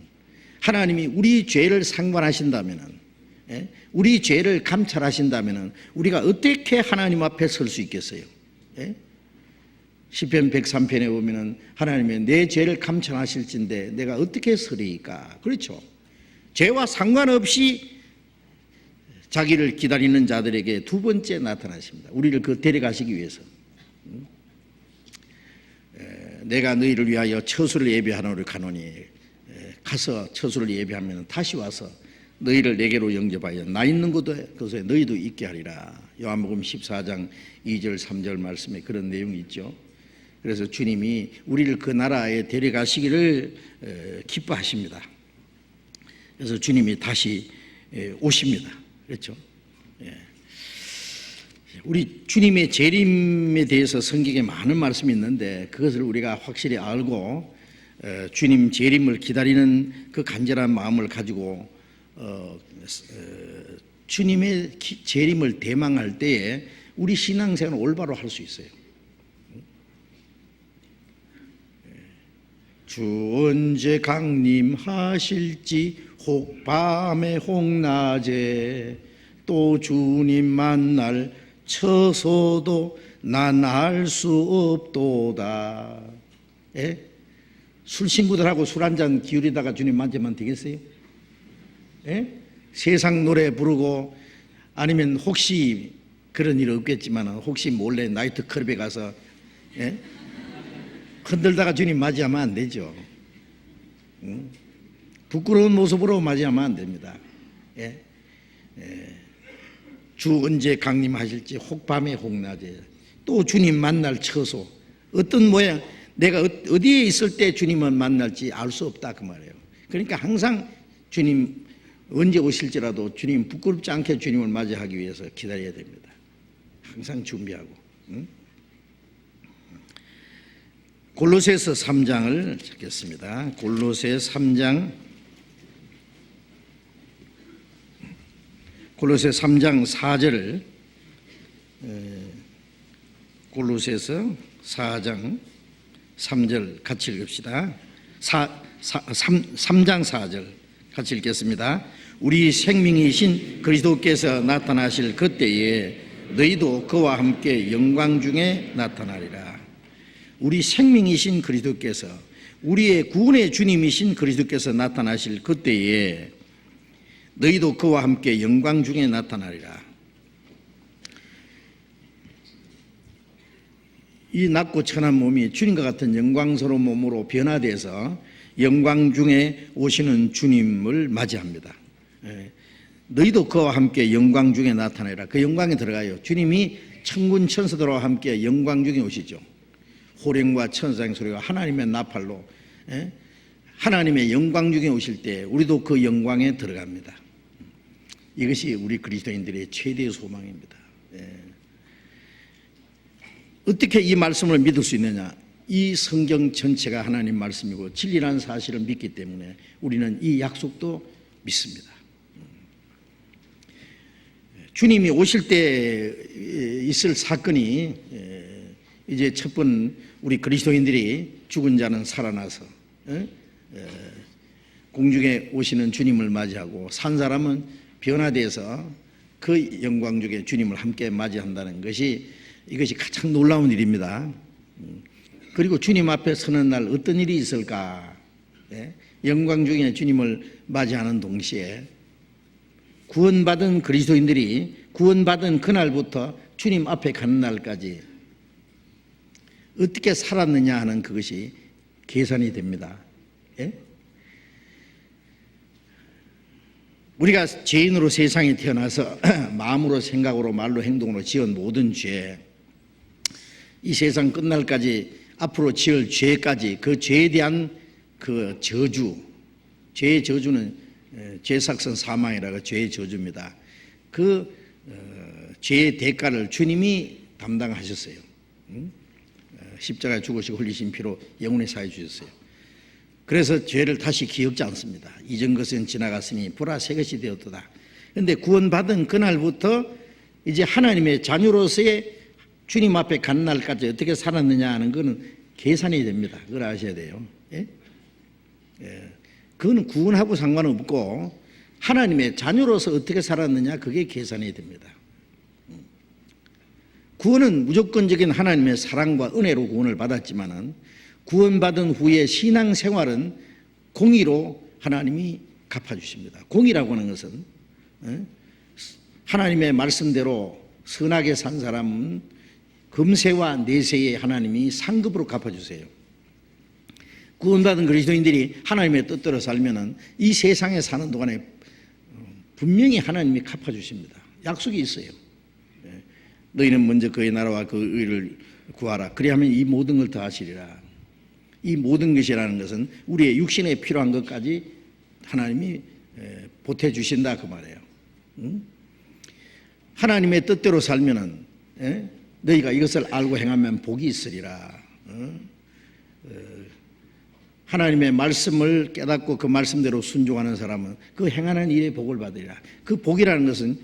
하나님이 우리 죄를 상관하신다면, 우리 죄를 감찰하신다면 우리가 어떻게 하나님 앞에 설 수 있겠어요? 시편 103편에 보면은 하나님이 내 죄를 감찰하실진데 내가 어떻게 서리이까? 그렇죠. 죄와 상관없이 자기를 기다리는 자들에게 두 번째 나타나십니다. 우리를 그 데려가시기 위해서. 내가 너희를 위하여 처소를 예비하노를 가노니, 가서 처소를 예비하면 다시 와서 너희를 내게로 영접하여 나 있는 곳에 너희도 있게 하리라. 요한복음 14장 2절 3절 말씀에 그런 내용이 있죠. 그래서 주님이 우리를 그 나라에 데려가시기를 기뻐하십니다. 그래서 주님이 다시 오십니다. 그렇죠? 우리 주님의 재림에 대해서 성경에 많은 말씀이 있는데 그것을 우리가 확실히 알고 주님 재림을 기다리는 그 간절한 마음을 가지고 주님의 재림을 대망할 때에 우리 신앙생활을 올바로 할 수 있어요. 주 언제 강림하실지 혹 밤에 혹 낮에 또 주님 만날 쳐서도 난 알 수 없도다. 예? 술 친구들하고 술 한잔 기울이다가 주님 만지면 되겠어요? 예? 세상 노래 부르고 아니면 혹시 그런 일 없겠지만 혹시 몰래 나이트 클럽에 가서 예? 흔들다가 주님 맞이하면 안 되죠. 응? 부끄러운 모습으로 맞이하면 안 됩니다. 예? 주 언제 강림하실지 혹 밤에 혹 낮에 또 주님 만날 처소 어떤 모양 내가 어디에 있을 때 주님을 만날지 알 수 없다 그 말이에요. 그러니까 항상 주님 언제 오실지라도 주님 부끄럽지 않게 주님을 맞이하기 위해서 기다려야 됩니다. 항상 준비하고. 응? 골로새서 3장을 찾겠습니다. 골로새 3장 골로새 3장 4절 골로새서 4장 3절 같이 읽읍시다. 3장 4절 같이 읽겠습니다. 우리 생명이신 그리스도께서 나타나실 그때에 너희도 그와 함께 영광 중에 나타나리라. 우리 생명이신 그리스도께서 우리의 구원의 주님이신 그리스도께서 나타나실 그때에 너희도 그와 함께 영광 중에 나타나리라. 이 낮고 천한 몸이 주님과 같은 영광스러운 몸으로 변화돼서 영광 중에 오시는 주님을 맞이합니다. 너희도 그와 함께 영광 중에 나타나리라. 그 영광에 들어가요. 주님이 천군 천사들과 함께 영광 중에 오시죠. 호령과 천사의 소리가 하나님의 나팔로 하나님의 영광 중에 오실 때 우리도 그 영광에 들어갑니다. 이것이 우리 그리스도인들의 최대의 소망입니다. 어떻게 이 말씀을 믿을 수 있느냐? 이 성경 전체가 하나님 말씀이고 진리라는 사실을 믿기 때문에 우리는 이 약속도 믿습니다. 주님이 오실 때 있을 사건이 이제 첫 번 우리 그리스도인들이 죽은 자는 살아나서 공중에 오시는 주님을 맞이하고 산 사람은 변화돼서 그 영광 중에 주님을 함께 맞이한다는 것이 이것이 가장 놀라운 일입니다. 그리고 주님 앞에 서는 날 어떤 일이 있을까? 영광 중에 주님을 맞이하는 동시에 구원받은 그리스도인들이 구원받은 그날부터 주님 앞에 가는 날까지 어떻게 살았느냐 하는 그것이 계산이 됩니다. 예? 우리가 죄인으로 세상에 태어나서 마음으로 생각으로 말로 행동으로 지은 모든 죄, 이 세상 끝날까지 앞으로 지을 죄까지 그 죄에 대한 그 저주, 죄의 저주는 죄삭선 사망이라고 죄의 저주입니다. 그 죄의 대가를 주님이 담당하셨어요. 십자가에 죽으시고 흘리신 피로 영원히 사해 주셨어요. 그래서 죄를 다시 기억지 않습니다. 이전 것은 지나갔으니 보라 새 것이 되었도다. 그런데 구원받은 그날부터 이제 하나님의 자녀로서의 주님 앞에 간 날까지 어떻게 살았느냐 하는 것은 계산이 됩니다. 그걸 아셔야 돼요. 예? 그건 구원하고 상관없고 하나님의 자녀로서 어떻게 살았느냐 그게 계산이 됩니다. 구원은 무조건적인 하나님의 사랑과 은혜로 구원을 받았지만은 구원받은 후에 신앙생활은 공의로 하나님이 갚아주십니다. 공의라고 하는 것은 하나님의 말씀대로 선하게 산 사람은 금세와 내세에 하나님이 상급으로 갚아주세요. 구원받은 그리스도인들이 하나님의 뜻대로 살면은 이 세상에 사는 동안에 분명히 하나님이 갚아주십니다. 약속이 있어요. 너희는 먼저 그의 나라와 그 의를 구하라. 그리하면 이 모든 걸 더하시리라. 이 모든 것이라는 것은 우리의 육신에 필요한 것까지 하나님이 보태주신다 그 말이에요. 하나님의 뜻대로 살면은 너희가 이것을 알고 행하면 복이 있으리라. 하나님의 말씀을 깨닫고 그 말씀대로 순종하는 사람은 그 행하는 일에 복을 받으리라. 그 복이라는 것은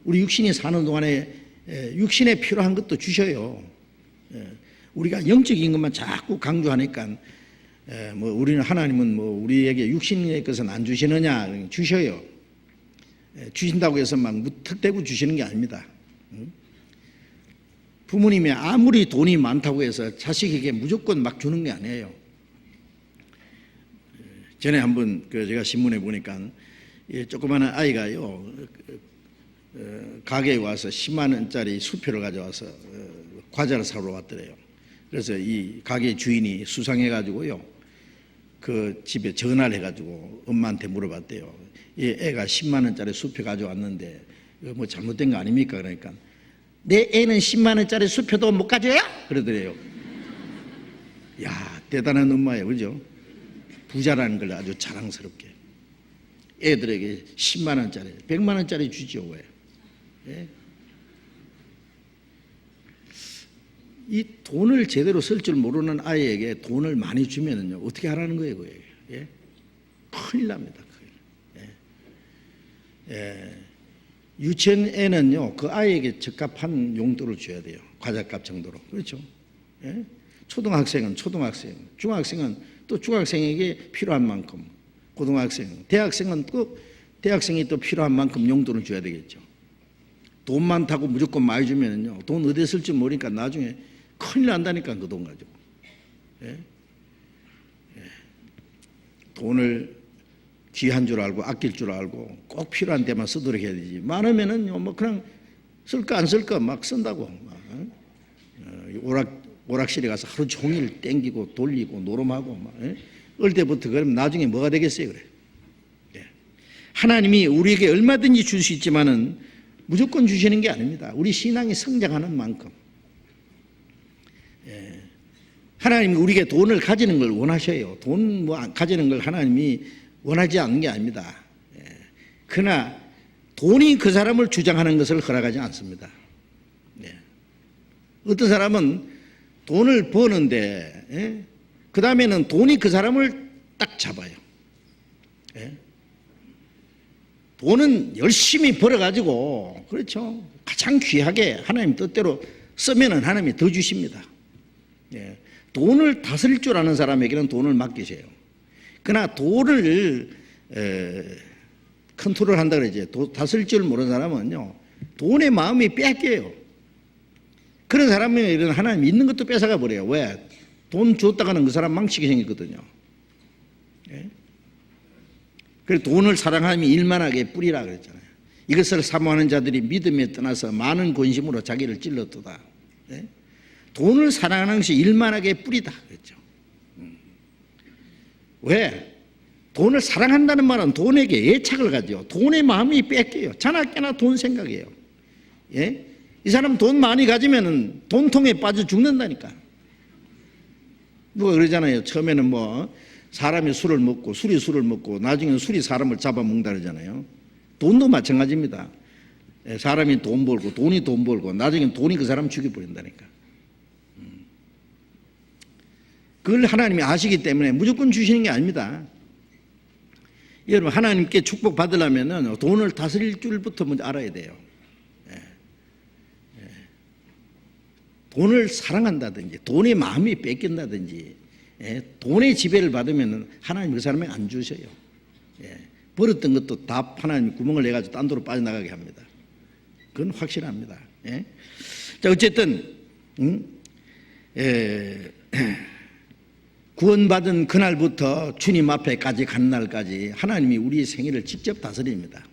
우리 육신이 사는 동안에 육신에 필요한 것도 주셔요. 우리가 영적인 것만 자꾸 강조하니까 뭐 우리는 하나님은 뭐 우리에게 육신의 것은 안 주시느냐, 주셔요. 주신다고 해서 막 무턱대고 주시는 게 아닙니다. 부모님이 아무리 돈이 많다고 해서 자식에게 무조건 막 주는 게 아니에요. 전에 한번 제가 신문에 보니까 조그마한 아이가요 가게에 와서 10만 원짜리 수표를 가져와서 과자를 사러 왔더래요. 그래서 이 가게 주인이 수상해가지고요 그 집에 전화를 해가지고 엄마한테 물어봤대요. 이 애가 10만 원짜리 수표 가져왔는데 뭐 잘못된 거 아닙니까? 그러니까 내 애는 10만 원짜리 수표도 못 가져요? 그러더래요. 야, 대단한 엄마예요, 그죠? 부자라는 걸 아주 자랑스럽게 애들에게 10만 원짜리, 100만 원짜리 주죠. 왜? 예? 이 돈을 제대로 쓸 줄 모르는 아이에게 돈을 많이 주면은요 어떻게 하라는 거예요, 그게? 예? 큰일 납니다. 예. 유치원에는요 그 아이에게 적합한 용도를 줘야 돼요. 과자값 정도로. 그렇죠? 예? 초등학생은 초등학생, 중학생은 또 중학생에게 필요한 만큼, 고등학생, 대학생은 또 대학생이 또 필요한 만큼 용도를 줘야 되겠죠. 돈 많다고 무조건 많이 주면요 돈 어디에 쓸지 모르니까 나중에 큰일 난다니까 그 돈 가지고. 예? 예. 돈을 귀한 줄 알고 아낄 줄 알고 꼭 필요한 데만 쓰도록 해야 되지. 많으면은요 뭐 그냥 쓸까 안 쓸까 막 쓴다고. 오락실에 가서 하루 종일 땡기고 돌리고 노름하고 막. 어릴 때부터 그러면 나중에 뭐가 되겠어요, 그래. 예. 하나님이 우리에게 얼마든지 줄 수 있지만은 무조건 주시는 게 아닙니다. 우리 신앙이 성장하는 만큼. 예. 하나님이 우리에게 돈을 가지는 걸 원하셔요. 돈 뭐 가지는 걸 하나님이 원하지 않는 게 아닙니다. 예. 그러나 돈이 그 사람을 주장하는 것을 허락하지 않습니다. 예. 어떤 사람은 돈을 버는데 예? 그 다음에는 돈이 그 사람을 딱 잡아요. 예? 돈은 열심히 벌어가지고 그렇죠. 가장 귀하게 하나님 뜻대로 쓰면은 하나님이 더 주십니다. 예. 돈을 다스릴 줄 아는 사람에게는 돈을 맡기세요. 그러나 돈을 컨트롤한다 그러지. 다스릴 줄 모르는 사람은요 돈의 마음이 뺏겨요. 그런 사람은 하나님 있는 것도 뺏어가 버려요. 왜? 돈 줬다가는 그 사람 망치게 생겼거든요. 예? 그래서 돈을 사랑하면 일만하게 뿌리라 그랬잖아요. 이것을 사모하는 자들이 믿음에 떠나서 많은 권심으로 자기를 찔러도다. 예? 돈을 사랑하는 것이 일만하게 뿌리다 그랬죠. 왜? 돈을 사랑한다는 말은 돈에게 애착을 가져. 돈의 마음이 뺏겨요. 자나깨나 돈 생각이에요. 예? 이 사람 돈 많이 가지면은 돈통에 빠져 죽는다니까. 누가 그러잖아요. 처음에는 뭐 사람이 술을 먹고 술이 술을 먹고 나중에는 술이 사람을 잡아먹는다 그러잖아요. 돈도 마찬가지입니다. 사람이 돈 벌고 돈이 돈 벌고 나중에는 돈이 그 사람 죽여버린다니까. 그걸 하나님이 아시기 때문에 무조건 주시는 게 아닙니다. 여러분 하나님께 축복 받으려면 돈을 다스릴 줄부터 먼저 알아야 돼요. 돈을 사랑한다든지 돈의 마음이 뺏긴다든지 돈의 지배를 받으면 하나님 그 사람에게 안 주셔요. 벌었던 것도 다 하나님이 구멍을 내가지고 딴 데로 빠져나가게 합니다. 그건 확실합니다. 자 어쨌든 구원받은 그날부터 주님 앞에까지 간 날까지 하나님이 우리의 생애를 직접 다스립니다.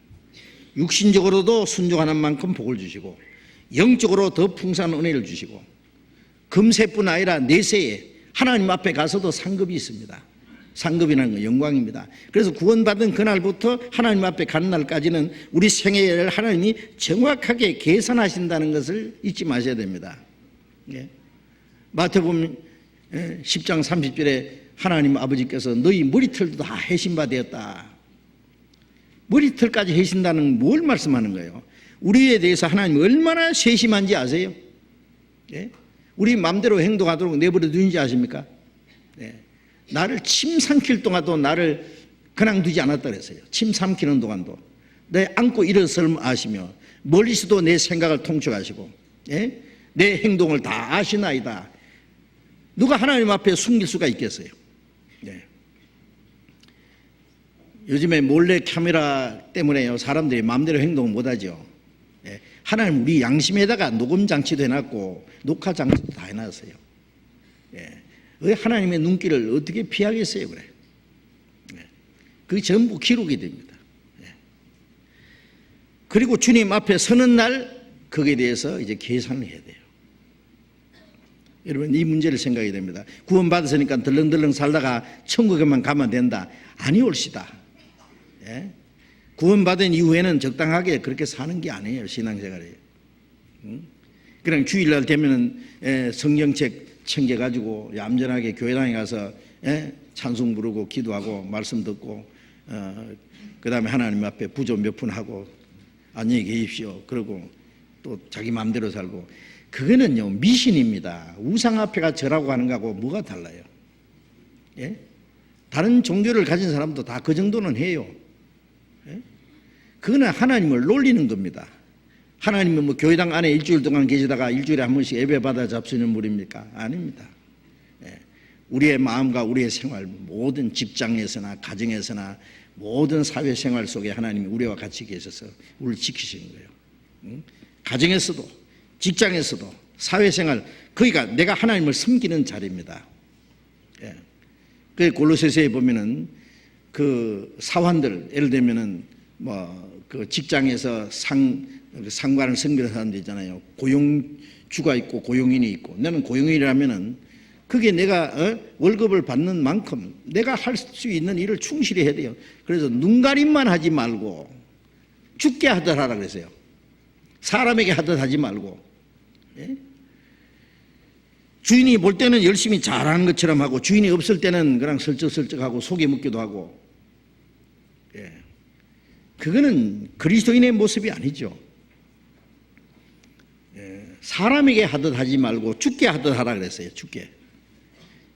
육신적으로도 순종하는 만큼 복을 주시고 영적으로 더 풍성한 은혜를 주시고 금세뿐 아니라 내세에 하나님 앞에 가서도 상급이 있습니다. 상급이라는 건 영광입니다. 그래서 구원받은 그날부터 하나님 앞에 가는 날까지는 우리 생애를 하나님이 정확하게 계산하신다는 것을 잊지 마셔야 됩니다. 마태복음 10장 30절에 하나님 아버지께서 너희 머리털도 다 해신 바 되었다. 머리털까지 해신다는 뭘 말씀하는 거예요? 우리에 대해서 하나님 얼마나 세심한지 아세요? 예? 우리 마음대로 행동하도록 내버려 두는지 아십니까? 예. 나를 침 삼킬 동안도 나를 그냥 두지 않았다 그랬어요. 침 삼키는 동안도. 내 안고 일어설 아시며 멀리서도 내 생각을 통촉하시고, 예? 내 행동을 다 아시나이다. 누가 하나님 앞에 숨길 수가 있겠어요? 예. 요즘에 몰래 카메라 때문에요, 사람들이 마음대로 행동을 못하죠. 예. 하나님 우리 양심에다가 녹음 장치도 해놨고 녹화 장치도 다 해놨어요. 예. 왜 하나님의 눈길을 어떻게 피하겠어요? 그래. 예. 그게 전부 기록이 됩니다. 예. 그리고 주님 앞에 서는 날 거기에 대해서 이제 계산을 해야 돼요. 여러분, 이 문제를 생각해야 됩니다. 구원받았으니까 덜렁덜렁 살다가 천국에만 가면 된다. 아니올시다. 예? 구원받은 이후에는 적당하게 그렇게 사는 게 아니에요, 신앙생활이. 그냥 주일날 되면은 성경책 챙겨가지고 얌전하게 교회당에 가서 찬송 부르고 기도하고 말씀 듣고 그 다음에 하나님 앞에 부조 몇 푼 하고 안녕히 계십시오. 그러고 또 자기 마음대로 살고, 그거는요 미신입니다. 우상 앞에가 절하고 하는 거하고 뭐가 달라요? 예? 다른 종교를 가진 사람도 다 그 정도는 해요. 예? 그거는 하나님을 놀리는 겁니다. 하나님은 뭐 교회당 안에 일주일 동안 계시다가 일주일에 한 번씩 예배 받아 잡수는 분입니까? 아닙니다. 예. 우리의 마음과 우리의 생활, 모든 직장에서나 가정에서나 모든 사회생활 속에 하나님이 우리와 같이 계셔서 우리를 지키시는 거예요. 응? 가정에서도 직장에서도 사회생활, 거기가 내가 하나님을 섬기는 자리입니다. 예. 그 골로새서에 보면은 그 사환들, 예를 들면은 뭐 그 직장에서 상관을 섬기는 사람들 있잖아요. 고용주가 있고 고용인이 있고, 나는 고용인이라면은 그게 내가 월급을 받는 만큼 내가 할 수 있는 일을 충실히 해야 돼요. 그래서 눈가림만 하지 말고 죽게 하듯 하라 그랬어요. 사람에게 하듯 하지 말고. 예? 주인이 볼 때는 열심히 잘하는 것처럼 하고 주인이 없을 때는 그냥 슬쩍슬쩍하고 속에 묻기도 하고. 예. 그거는 그리스도인의 모습이 아니죠. 예. 사람에게 하듯 하지 말고 죽게 하듯 하라 그랬어요. 죽게.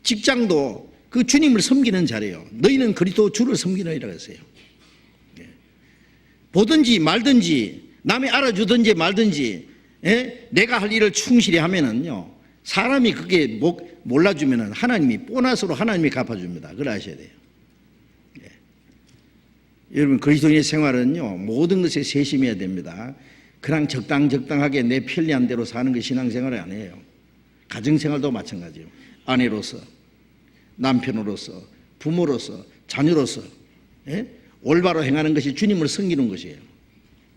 직장도 그 주님을 섬기는 자리예요. 너희는 그리스도 주를 섬기느니라 그랬어요. 예. 보든지 말든지 남이 알아주든지 말든지, 예? 내가 할 일을 충실히 하면은요, 사람이 그게 몰라주면은 하나님이 보너스로 하나님이 갚아줍니다. 그걸 아셔야 돼요. 예. 여러분, 그리스도인의 생활은요 모든 것에 세심해야 됩니다. 그냥 적당하게 내 편리한 대로 사는 게 신앙생활이 아니에요. 가정생활도 마찬가지예요. 아내로서, 남편으로서, 부모로서, 자녀로서, 예? 올바로 행하는 것이 주님을 섬기는 것이에요.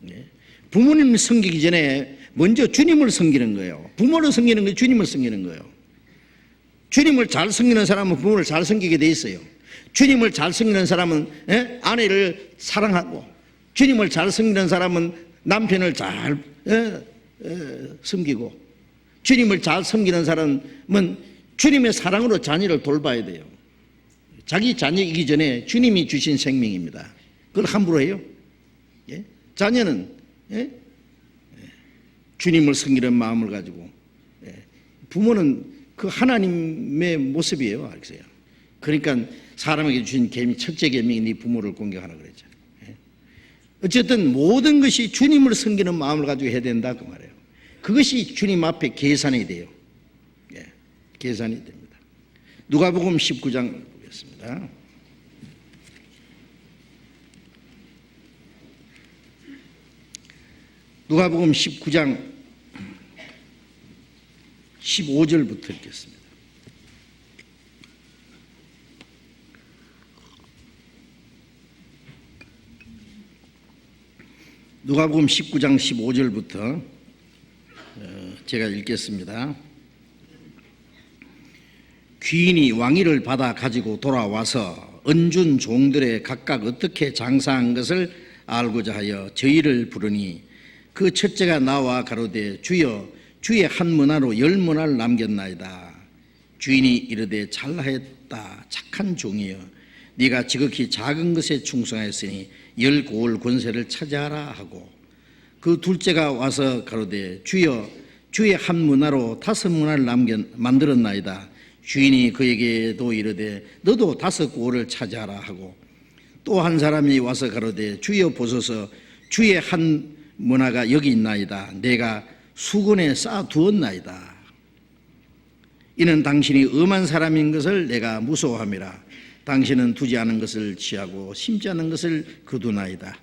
예? 부모님을 섬기기 전에 먼저 주님을 섬기는 거예요. 부모를 섬기는 게 주님을 섬기는 거예요. 주님을 잘 섬기는 사람은 부모를 잘 섬기게 돼 있어요. 주님을 잘 섬기는 사람은 아내를 사랑하고, 주님을 잘 섬기는 사람은 남편을 잘 섬기고, 주님을 잘 섬기는 사람은 주님의 사랑으로 자녀를 돌봐야 돼요. 자기 자녀이기 전에 주님이 주신 생명입니다. 그걸 함부로 해요? 예? 자녀는 주님을 섬기는 마음을 가지고, 부모는 그 하나님의 모습이에요. 알겠어요? 그러니까 사람에게 주신 계명, 첫째 계명이 네 부모를 공경하라 그랬죠. 어쨌든 모든 것이 주님을 섬기는 마음을 가지고 해야 된다 그 말이에요. 그것이 주님 앞에 계산이 돼요. 계산이 됩니다. 누가복음 19장 보겠습니다. 누가복음 19장 15절부터 읽겠습니다. 누가복음 19장 15절부터 제가 읽겠습니다. 귀인이 왕위를 받아 가지고 돌아와서 은준 종들의 각각 어떻게 장사한 것을 알고자 하여 저희를 부르니, 그 첫째가 나와 가로되 주여 주의 한 문화로 10문화를 남겼나이다. 주인이 이르되 잘하였다 착한 종이여, 네가 지극히 작은 것에 충성하였으니 열 고을 권세를 차지하라 하고, 그 둘째가 와서 가로되 주여 주의 한 문화로 5문화를 만들었나이다. 주인이 그에게도 이르되 너도 5고을을 차지하라 하고, 또 한 사람이 와서 가로되 주여 보소서 주의 한 문화가 여기 있나이다. 내가 수건에 쌓아두었나이다. 이는 당신이 엄한 사람인 것을 내가 무서워함이라. 당신은 두지 않은 것을 취하고 심지 않은 것을 거두나이다.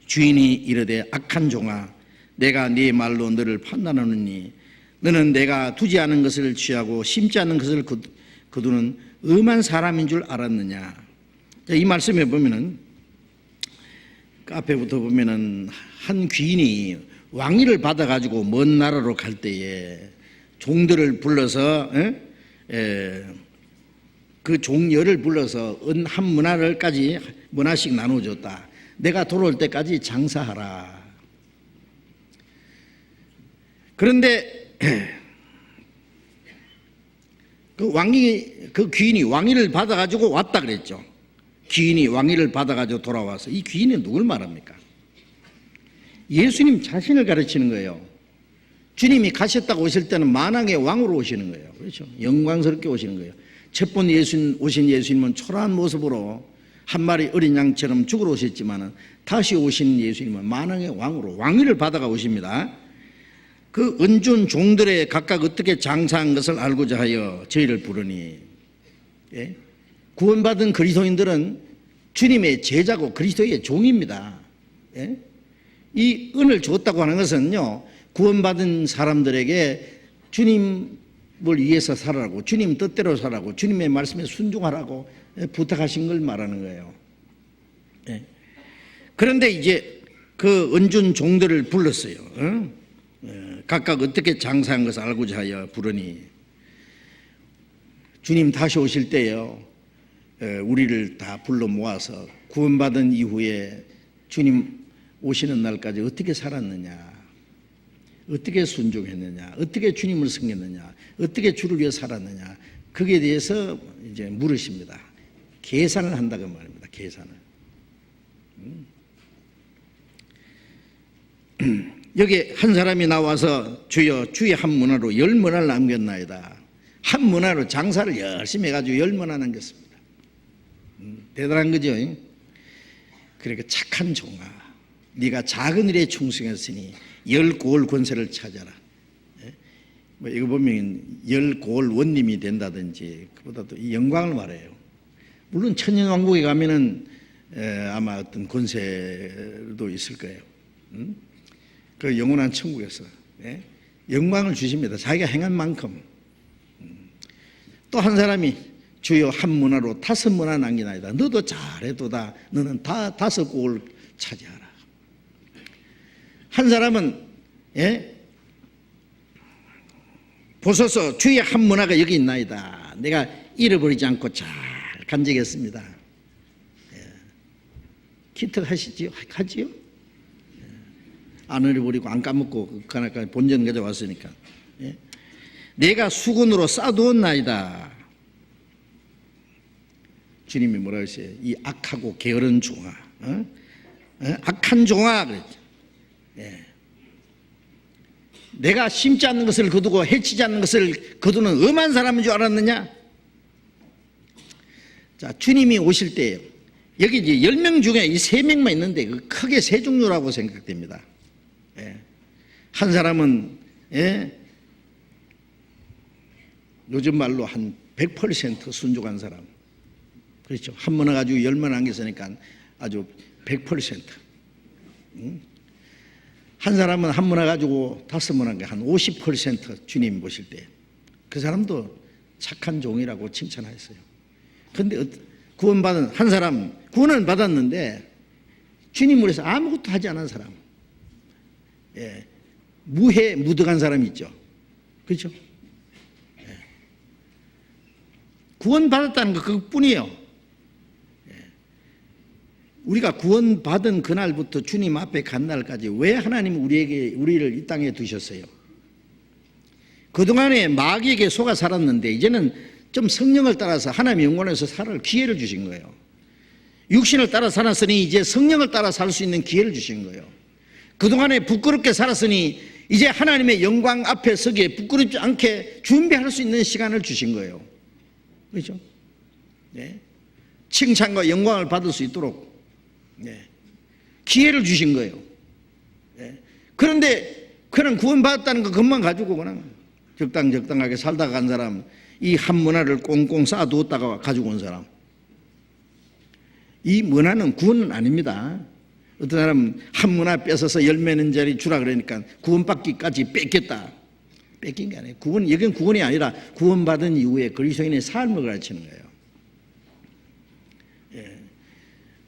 주인이 이르되 악한 종아, 내가 네 말로 너를 판단하노니 너는 내가 두지 않은 것을 취하고 심지 않은 것을 거두는 엄한 사람인 줄 알았느냐. 이 말씀에 보면은, 앞에부터 보면은 한 귀인이 왕위를 받아가지고 먼 나라로 갈 때에 종들을 불러서 그 종열을 불러서 은 한 문화를까지 문화씩 나눠줬다. 내가 돌아올 때까지 장사하라. 그런데 그 귀인이 왕위를 받아가지고 왔다 그랬죠. 귀인이 왕위를 받아가지고 돌아와서, 이 귀인이 누굴 말합니까? 예수님 자신을 가르치는 거예요. 주님이 가셨다고 오실 때는 만왕의 왕으로 오시는 거예요. 그렇죠? 영광스럽게 오시는 거예요. 첫 번 오신 예수님은 초라한 모습으로 한 마리 어린 양처럼 죽으러 오셨지만, 다시 오신 예수님은 만왕의 왕으로 왕위를 받아가 오십니다. 그 은준 종들의 각각 어떻게 장사한 것을 알고자 하여 저희를 부르니, 예? 구원받은 그리스도인들은 주님의 제자고 그리스도의 종입니다. 예? 이 은을 줬다고 하는 것은요, 구원받은 사람들에게 주님을 위해서 살아라고, 주님 뜻대로 살아라고, 주님의 말씀에 순종하라고 부탁하신 걸 말하는 거예요. 예. 그런데 이제 그 은준 종들을 불렀어요. 각각 어떻게 장사한 것을 알고자 하여 부르니, 주님 다시 오실 때요, 우리를 다 불러 모아서 구원받은 이후에 주님 오시는 날까지 어떻게 살았느냐, 어떻게 순종했느냐, 어떻게 주님을 섬겼느냐, 어떻게 주를 위해 살았느냐, 거기에 대해서 이제 물으십니다. 계산을 한다고 말입니다. 계산을. 여기 한 사람이 나와서 주여 주의 한 문화로 10문화를 남겼나이다. 한 문화로 장사를 열심히 해가지고 10문화 남겼습니다. 대단한 거죠. 그러니까 착한 종아, 네가 작은 일에 충성했으니 10고을 권세를 찾아라. 뭐 이거 보면 10고을 원님이 된다든지, 그보다도 이 영광을 말해요. 물론 천년왕국에 가면은 아마 어떤 권세도 있을 거예요. 그 영원한 천국에서 영광을 주십니다. 자기가 행한 만큼. 또 한 사람이 주여 한 문화로 5문화 남기나이다. 너도 잘해도다. 너는 다 5고을 차지하라. 한 사람은 보소서 주의 한 문화가 여기 있나이다. 내가 잃어버리지 않고 잘 간직했습니다. 기특하시지요? 하지요? 안 잃어버리고 안 까먹고 본전 가져왔으니까. 내가 수건으로 싸두었나이다. 주님이 뭐라 했어요? 이 악하고 게으른 종아, 악한 종아 그랬죠. 내가 심지 않는 것을 거두고 해치지 않는 것을 거두는 엄한 사람인 줄 알았느냐? 자, 주님이 오실 때 여기 이제 10명 중에 이 3명만 있는데 그 크게 3종류라고 생각됩니다. 한 사람은 요즘 말로 한 100% 순종한 사람. 그렇죠. 한 문화 가지고 10문 남겼으니까 아주 100%. 한 사람은 한 문화 가지고 5문 남겨 한 50% 주님 보실 때 그 사람도 착한 종이라고 칭찬하셨어요. 그런데 구원받은 한 사람, 구원은 받았는데 주님을 위해서 아무것도 하지 않은 사람, 무해 무득한 사람이 있죠. 그렇죠? 구원받았다는 거 그것뿐이에요. 우리가 구원받은 그날부터 주님 앞에 간 날까지 왜 하나님 우리를 이 땅에 두셨어요? 그동안에 마귀에게 속아 살았는데 이제는 좀 성령을 따라서 하나님의 영광에서 살아갈 기회를 주신 거예요. 육신을 따라 살았으니 이제 성령을 따라 살 수 있는 기회를 주신 거예요. 그동안에 부끄럽게 살았으니 이제 하나님의 영광 앞에 서기에 부끄럽지 않게 준비할 수 있는 시간을 주신 거예요. 그렇죠? 네. 칭찬과 영광을 받을 수 있도록 기회를 주신 거예요. 그런데 그냥 구원받았다는 것만 가지고 그냥 적당하게 살다가 간 사람, 이 한 문화를 꽁꽁 쌓아두었다가 가지고 온 사람, 이 문화는 구원은 아닙니다. 어떤 사람은 한 문화 뺏어서 열 매는 자리 주라 그러니까 구원받기까지 뺏겠다. 뺏긴 게 아니에요. 여기는 구원이 아니라 구원받은 이후에 그리스도인의 삶을 가르치는 거예요.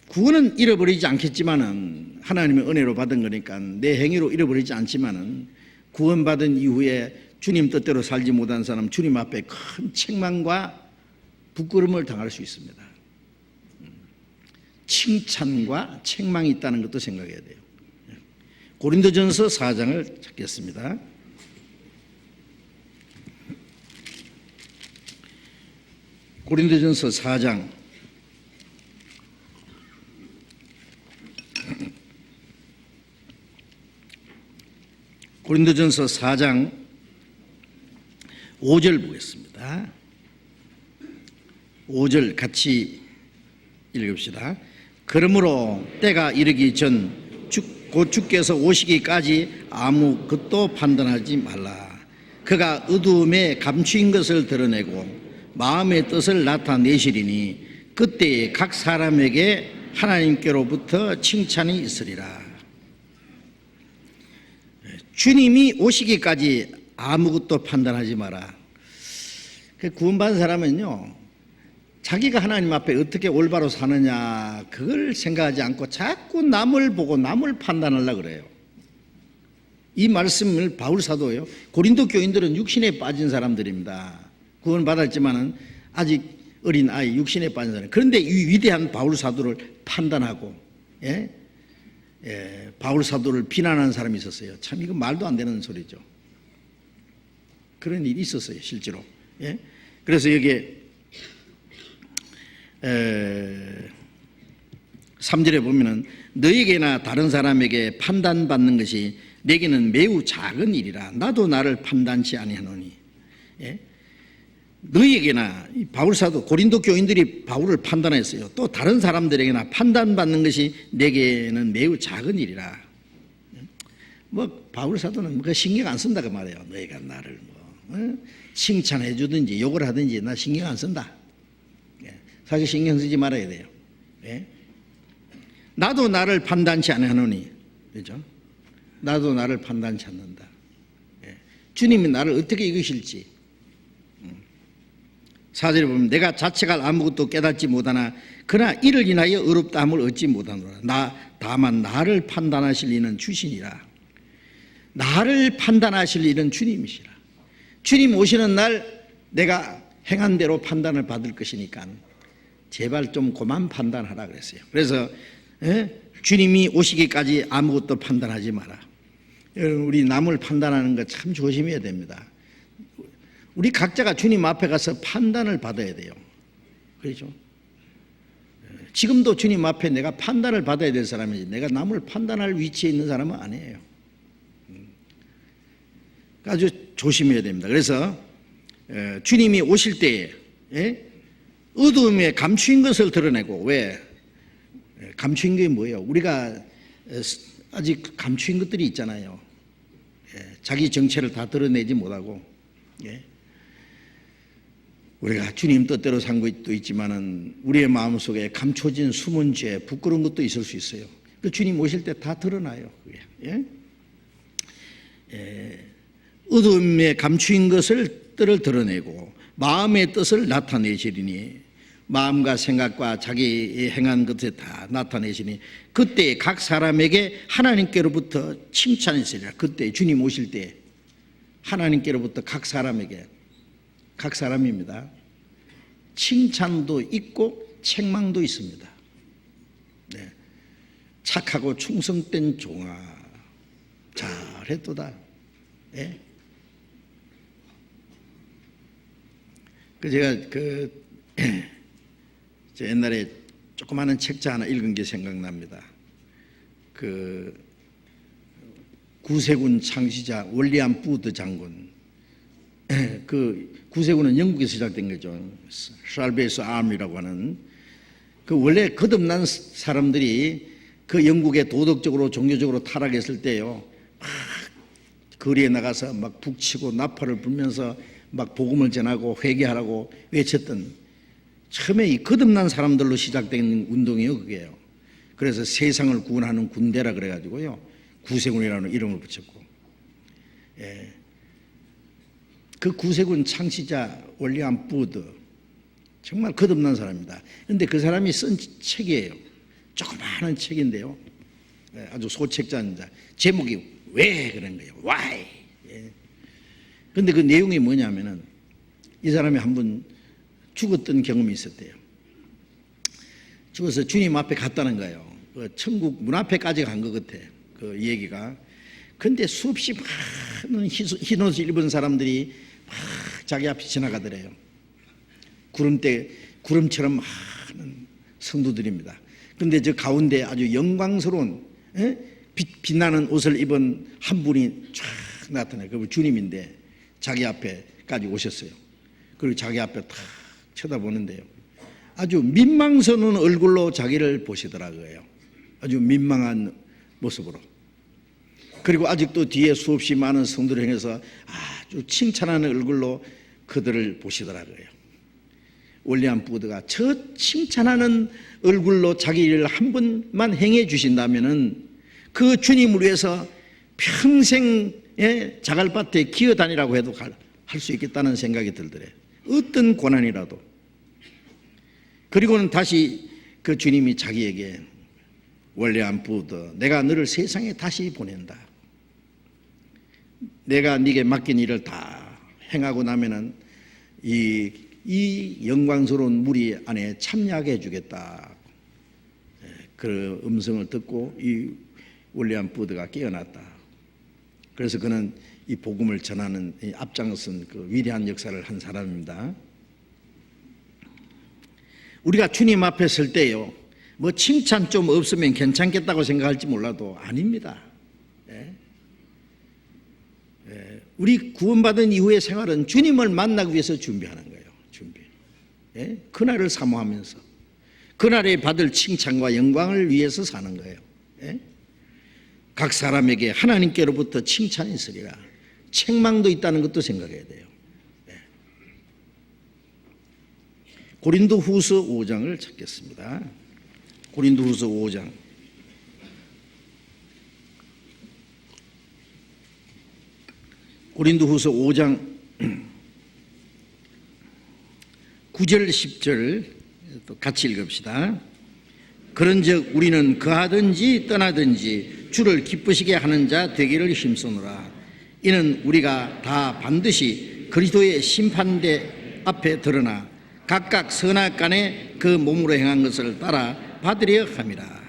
구원은 잃어버리지 않겠지만은 하나님의 은혜로 받은 거니까 내 행위로 잃어버리지 않지만은 구원받은 이후에 주님 뜻대로 살지 못한 사람 주님 앞에 큰 책망과 부끄러움을 당할 수 있습니다. 칭찬과 책망이 있다는 것도 생각해야 돼요. 고린도전서 4장을 찾겠습니다. 고린도전서 4장 고린도전서 4장 5절 보겠습니다. 5절 같이 읽읍시다. 그러므로 때가 이르기 전 곧 주께서 오시기까지 아무것도 판단하지 말라. 그가 어두움에 감추인 것을 드러내고 마음의 뜻을 나타내시리니 그때에 각 사람에게 하나님께로부터 칭찬이 있으리라. 주님이 오시기까지 아무것도 판단하지 마라. 구원받은 사람은요, 자기가 하나님 앞에 어떻게 올바로 사느냐 그걸 생각하지 않고 자꾸 남을 보고 남을 판단하려고 그래요. 이 말씀을 바울 사도예요. 고린도 교인들은 육신에 빠진 사람들입니다. 구원받았지만은 아직 어린 아이, 육신에 빠진 사람. 그런데 이 위대한 바울 사도를 판단하고 바울 사도를 비난하는 사람이 있었어요. 참 이거 말도 안 되는 소리죠. 그런 일이 있었어요, 실제로. 그래서 여기에 3절에 보면은 너에게나 다른 사람에게 판단받는 것이 내게는 매우 작은 일이라 나도 나를 판단치 아니하노니. 너에게나, 바울 사도 고린도 교인들이 바울을 판단했어요. 또 다른 사람들에게나 판단받는 것이 내게는 매우 작은 일이라. 뭐 바울 사도는 뭐 신경 안 쓴다 그 말이에요. 너희가 나를 칭찬해 주든지 욕을 하든지 나 신경 안 쓴다. 사실 신경 쓰지 말아야 돼요. 나도 나를 판단치 아니하노니, 그렇죠? 나도 나를 판단치 않는다. 주님이 나를 어떻게 이기실지. 4절에 보면 내가 자책할 아무것도 깨닫지 못하나 그러나 이를 인하여 의롭다함을 얻지 못하노라. 다만 나를 판단하실 이는 주시니라. 나를 판단하실 이는 주님이시라. 주님 오시는 날 내가 행한 대로 판단을 받을 것이니까 제발 좀 그만 판단하라 그랬어요. 그래서 주님이 오시기까지 아무것도 판단하지 마라. 우리 남을 판단하는 거 참 조심해야 됩니다. 우리 각자가 주님 앞에 가서 판단을 받아야 돼요. 그렇죠? 지금도 주님 앞에 내가 판단을 받아야 될 사람이지 내가 남을 판단할 위치에 있는 사람은 아니에요. 아주 조심해야 됩니다. 그래서 주님이 오실 때에 어두움에 감추인 것을 드러내고, 왜? 감추인 게 뭐예요? 우리가 아직 감추인 것들이 있잖아요. 자기 정체를 다 드러내지 못하고, 우리가 주님 뜻대로 산 것도 있지만은 우리의 마음속에 감춰진 숨은 죄, 부끄러운 것도 있을 수 있어요. 그 주님 오실 때 다 드러나요. 그게. 어둠에 감추인 것을 드러내고 마음의 뜻을 나타내시리니, 마음과 생각과 자기 행한 것에 다 나타내시니 그때 각 사람에게 하나님께로부터 칭찬이 있으리라. 그때 주님 오실 때 하나님께로부터 각 사람에게, 각 사람입니다, 칭찬도 있고 책망도 있습니다. 착하고 충성된 종아 잘했도다. 제가 저 옛날에 조그마한 책자 하나 읽은 게 생각납니다. 그 구세군 창시자 월리엄 부드 장군, 그 구세군은 영국에서 시작된 거죠. 샬베이스 아미라고 하는, 그 원래 거듭난 사람들이 그 영국에 도덕적으로 종교적으로 타락했을 때요, 막 거리에 나가서 막 북치고 나팔을 불면서 막 복음을 전하고 회개하라고 외쳤던, 처음에 이 거듭난 사람들로 시작된 운동이요, 그게요. 그래서 세상을 구원하는 군대라 그래가지고요, 구세군이라는 이름을 붙였고, 그 구세군 창시자 월리엄 부드, 정말 거듭난 사람입니다. 그런데 그 사람이 쓴 책이에요. 조그마한 책인데요, 아주 소책자입니다. 제목이 왜 그런 거예요. Why? 그런데 그 내용이 뭐냐면은, 이 사람이 한번 죽었던 경험이 있었대요. 죽어서 주님 앞에 갔다는 거예요. 그 천국 문 앞에까지 간 것 같아, 그 얘기가. 근데 수없이 많은 흰옷을 입은 사람들이 막 자기 앞에 지나가더래요. 구름처럼 많은 성도들입니다. 근데 저 가운데 아주 영광스러운 빛나는 옷을 입은 한 분이 쫙 나타나요. 그분 주님인데 자기 앞에까지 오셨어요. 그리고 자기 앞에 탁 쳐다보는데요, 아주 민망스러운 얼굴로 자기를 보시더라고요. 아주 민망한 모습으로. 그리고 아직도 뒤에 수없이 많은 성도를 향해서 아주 칭찬하는 얼굴로 그들을 보시더라고요. 월리엄 부드가 저 칭찬하는 얼굴로 자기 일을 한 번만 행해 주신다면은 그 주님을 위해서 평생의 자갈밭에 기어다니라고 해도 할 수 있겠다는 생각이 들더래요. 어떤 고난이라도. 그리고는 다시 그 주님이 자기에게, 월리엄 부드, 내가 너를 세상에 다시 보낸다. 내가 네게 맡긴 일을 다 행하고 나면은 이 영광스러운 무리 안에 참여하게 해주겠다. 그 음성을 듣고 이 월리엄 부드가 깨어났다. 그래서 그는 이 복음을 전하는 앞장선 그 위대한 역사를 한 사람입니다. 우리가 주님 앞에 설 때요, 뭐 칭찬 좀 없으면 괜찮겠다고 생각할지 몰라도 아닙니다. 우리 구원받은 이후의 생활은 주님을 만나기 위해서 준비하는 거예요. 그날을 사모하면서 그날에 받을 칭찬과 영광을 위해서 사는 거예요. 각 사람에게 하나님께로부터 칭찬이 있으리라. 책망도 있다는 것도 생각해야 돼요. 고린도후서 5장을 찾겠습니다. 고린도후서 5장. 고린도후서 5장 9절 10절 또 같이 읽읍시다. 그런즉 우리는 거하든지 떠나든지 주를 기쁘시게 하는 자 되기를 힘쓰노라. 이는 우리가 다 반드시 그리스도의 심판대 앞에 드러나 각각 선악간에 그 몸으로 행한 것을 따라 받으려 함이라.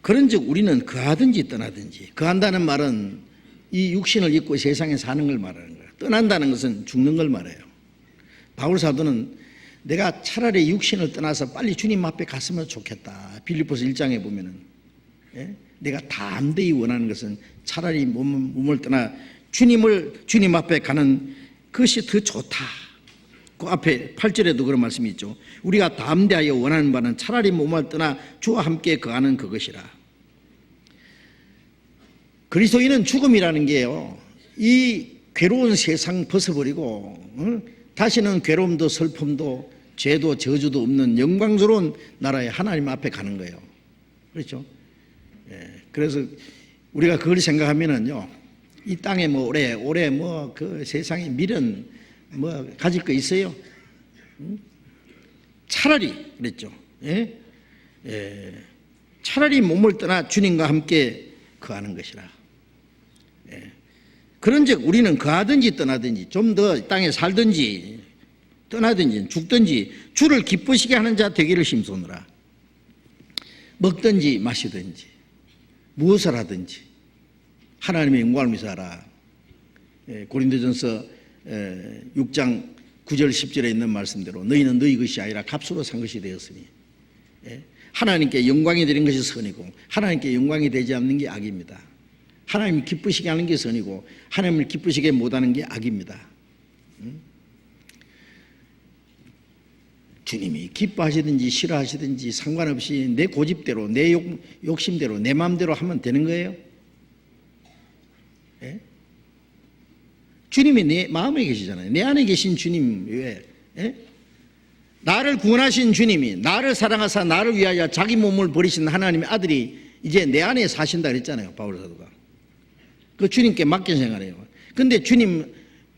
그런즉 우리는 거하든지 떠나든지, 거한다는 말은 이 육신을 입고 세상에 사는 걸 말하는 거예요. 떠난다는 것은 죽는 걸 말해요. 바울 사도는 내가 차라리 육신을 떠나서 빨리 주님 앞에 갔으면 좋겠다. 빌립보서 1장에 보면은, 내가 담대히 원하는 것은 차라리 몸을 떠나 주님 앞에 가는 그것이 더 좋다. 그 앞에 8절에도 그런 말씀이 있죠. 우리가 담대하여 원하는 바는 차라리 몸을 떠나 주와 함께 거하는 그것이라. 그리스도인은 죽음이라는 게요, 이 괴로운 세상 벗어버리고 다시는 괴로움도 슬픔도 죄도 저주도 없는 영광스러운 나라에 하나님 앞에 가는 거예요. 그렇죠? 그래서 우리가 그걸 생각하면은요, 이 땅에 뭐 오래 뭐 그 세상에 미련 뭐 가질 거 있어요? 차라리 그랬죠. 차라리 몸을 떠나 주님과 함께 거하는 것이라. 그런즉 우리는 거하든지 떠나든지, 좀 더 땅에 살든지 떠나든지 죽든지 주를 기쁘시게 하는 자 되기를 힘쓰노라. 먹든지 마시든지 무엇을 하든지 하나님의 영광을 위해서 하라. 고린도전서 6장 9절 10절에 있는 말씀대로 너희는 너희 것이 아니라 값으로 산 것이 되었으니, 하나님께 영광이 되는 것이 선이고 하나님께 영광이 되지 않는 게 악입니다. 하나님을 기쁘시게 하는 게 선이고 하나님을 기쁘시게 못하는 게 악입니다. 주님이 기뻐하시든지 싫어하시든지 상관없이 내 고집대로 내 욕심대로 내 마음대로 하면 되는 거예요? 예? 주님이 내 마음에 계시잖아요. 내 안에 계신 주님 왜? 예? 나를 구원하신 주님이 나를 사랑하사 나를 위하여 자기 몸을 버리신 하나님의 아들이 이제 내 안에 사신다 그랬잖아요, 바울 사도가. 그 주님께 맡긴 생활이에요. 근데 주님이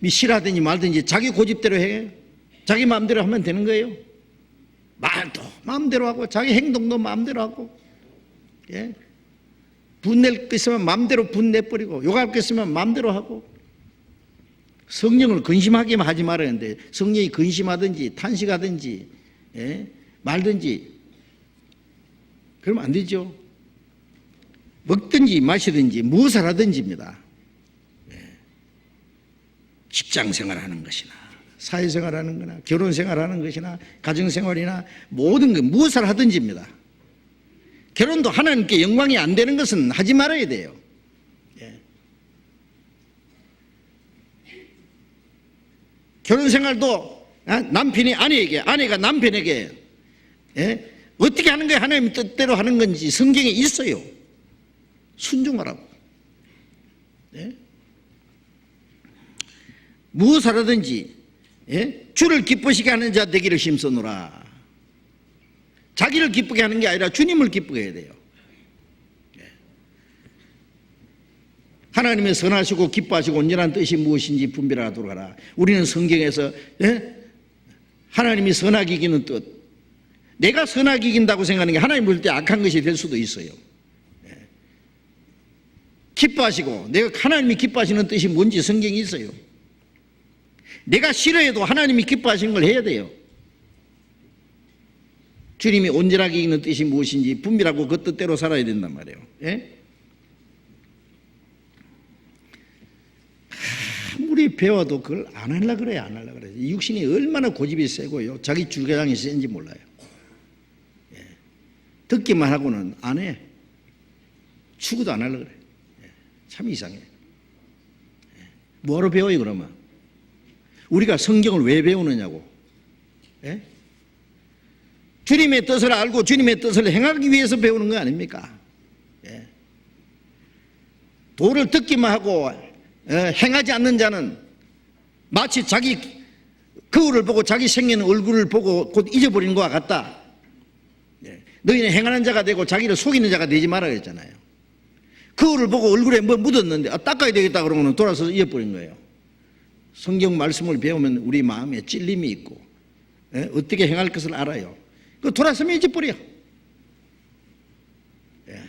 싫어하든지 말든지 자기 고집대로 해, 자기 마음대로 하면 되는 거예요. 말도 마음대로 하고 자기 행동도 마음대로 하고, 예? 분낼 거 있으면 마음대로 분내버리고 욕할 거 있으면 마음대로 하고. 성령을 근심하게만 하지 말아야 하는데 성령이 근심하든지 탄식하든지, 예? 말든지 그러면 안 되죠. 먹든지 마시든지 무엇을 하든지입니다. 예. 직장생활하는 것이나 사회생활하는 거나 결혼생활하는 것이나 가정생활이나 모든 것 무엇을 하든지입니다. 결혼도 하나님께 영광이 안 되는 것은 하지 말아야 돼요. 예. 결혼생활도 남편이 아내에게, 아내가 남편에게, 예? 어떻게 하는 거예요? 하나님 뜻대로 하는 건지 성경에 있어요. 순종하라고. 예? 무엇을 하든지, 예? 주를 기쁘시게 하는 자 되기를 힘쓰노라. 자기를 기쁘게 하는 게 아니라 주님을 기쁘게 해야 돼요. 예. 하나님의 선하시고 기뻐하시고 온전한 뜻이 무엇인지 분별하도록 하라. 우리는 성경에서, 예? 하나님이 선하게 이기는 뜻, 내가 선하게 이긴다고 생각하는 게 하나님 볼 때 악한 것이 될 수도 있어요. 예. 기뻐하시고 내가 하나님이 기뻐하시는 뜻이 뭔지 성경에 있어요. 내가 싫어해도 하나님이 기뻐하시는 걸 해야 돼요. 주님이 온전하게 이기는 뜻이 무엇인지 분별하고 그 뜻대로 살아야 된단 말이에요. 예? 아무리 배워도 그걸 안 하려고 그래요. 안 하려고 그래요. 육신이 얼마나 고집이 세고요, 자기 주장이 센지 몰라요. 예. 듣기만 하고는 안 해. 추구도 안 하려고 그래요. 예. 참 이상해. 예. 뭐하러 배워요 그러면? 우리가 성경을 왜 배우느냐고. 예? 주님의 뜻을 알고 주님의 뜻을 행하기 위해서 배우는 거 아닙니까? 예. 도를 듣기만 하고 행하지 않는 자는 마치 자기 거울을 보고 자기 생긴 얼굴을 보고 곧 잊어버리는 것과 같다. 예. 너희는 행하는 자가 되고 자기를 속이는 자가 되지 말아야 했잖아요. 거울을 보고 얼굴에 뭐 묻었는데 닦아야 되겠다 그러면 돌아서서 잊어버린 거예요. 성경 말씀을 배우면 우리 마음에 찔림이 있고, 예? 어떻게 행할 것을 알아요. 그 돌아서면 잊어버려. 예.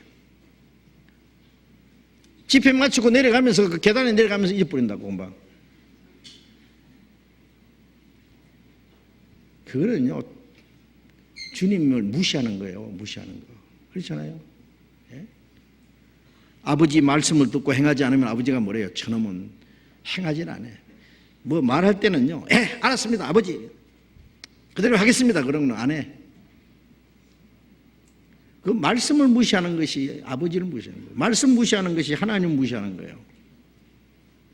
집회 마치고 내려가면서 그 계단에 내려가면서 잊어버린다고 금방. 그거는요 주님을 무시하는 거예요. 무시하는 거. 그렇잖아요. 예? 아버지 말씀을 듣고 행하지 않으면 아버지가 뭐래요? 저놈은 행하질 않아요. 뭐 말할 때는요, 알았습니다 아버지 그대로 하겠습니다 그러면 안 해. 그 말씀을 무시하는 것이 아버지를 무시하는 거예요. 말씀 무시하는 것이 하나님을 무시하는 거예요.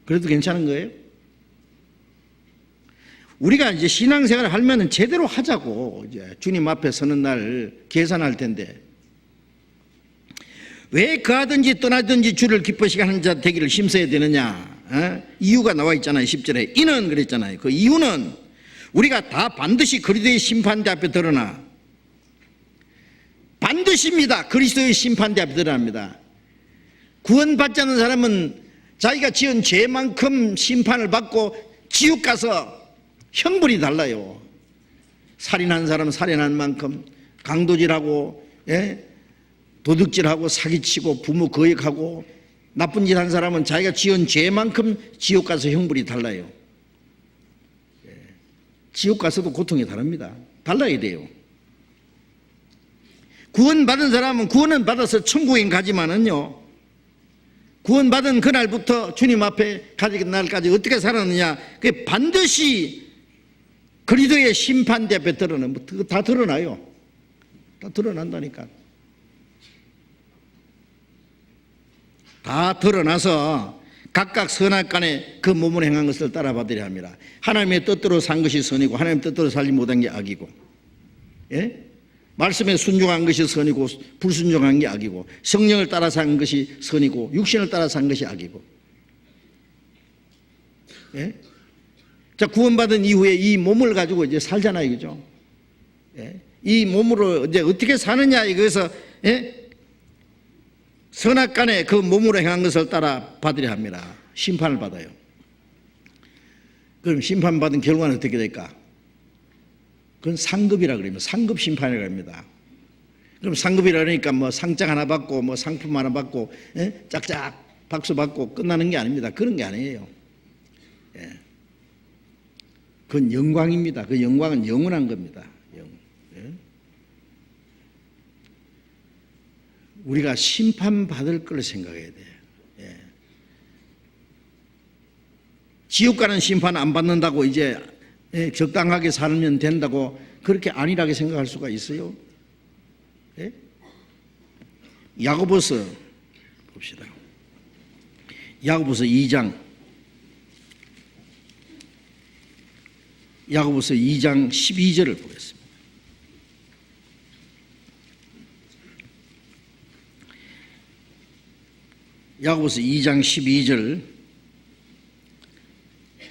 그래도 괜찮은 거예요? 우리가 이제 신앙생활을 하면 제대로 하자고. 이제 주님 앞에 서는 날 계산할 텐데, 왜 그하든지 떠나든지 주를 기쁘시게 하는 자 되기를 힘써야 되느냐? 이유가 나와 있잖아요. 10절에 이는 그랬잖아요. 그 이유는 우리가 다 반드시 그리스도의 심판대 앞에 드러나, 반드시입니다. 그리스도의 심판대 앞에 드러납니다. 구원받지 않는 사람은 자기가 지은 죄만큼 심판을 받고 지옥 가서 형벌이 달라요. 살인한 사람은 살인한 만큼, 강도질하고, 예? 도둑질하고 사기치고 부모 거역하고 나쁜 짓 한 사람은 자기가 지은 죄만큼 지옥 가서 형벌이 달라요. 예. 지옥 가서도 고통이 다릅니다. 달라야 돼요. 구원받은 사람은 구원은 받아서 천국에 가지만은요, 구원받은 그날부터 주님 앞에 가는 날까지 어떻게 살았느냐, 그게 반드시 그리스도의 심판대 앞에 드러나면 다 드러나요. 다 드러난다니까. 다 드러나서 각각 선악간에 그 몸을 행한 것을 따라 받으려 합니다. 하나님의 뜻대로 산 것이 선이고 하나님의 뜻대로 살지 못한 게 악이고, 예? 말씀에 순종한 것이 선이고 불순종한 게 악이고, 성령을 따라 산 것이 선이고 육신을 따라 산 것이 악이고, 예? 자, 구원받은 이후에 이 몸을 가지고 이제 살잖아요, 그죠? 예? 이 몸으로 이제 어떻게 사느냐, 이거에서, 예? 선악간에 그 몸으로 행한 것을 따라 받으려 합니다. 심판을 받아요. 그럼 심판받은 결과는 어떻게 될까? 그건 상급이라 그럽니다. 상급 심판이라고 합니다. 그럼 상급이라 그러니까 뭐 상장 하나 받고 뭐 상품 하나 받고, 예? 짝짝 박수 받고 끝나는 게 아닙니다. 그런 게 아니에요. 예. 그건 영광입니다. 그 영광은 영원한 겁니다. 예? 우리가 심판받을 걸 생각해야 돼요. 예. 지옥 가는 심판 안 받는다고 이제, 예, 적당하게 살면 된다고 그렇게 안일하게 생각할 수가 있어요? 예? 야고보서 봅시다. 야고보서 2장 12절을 보겠습니다. 야고보서 2장 12절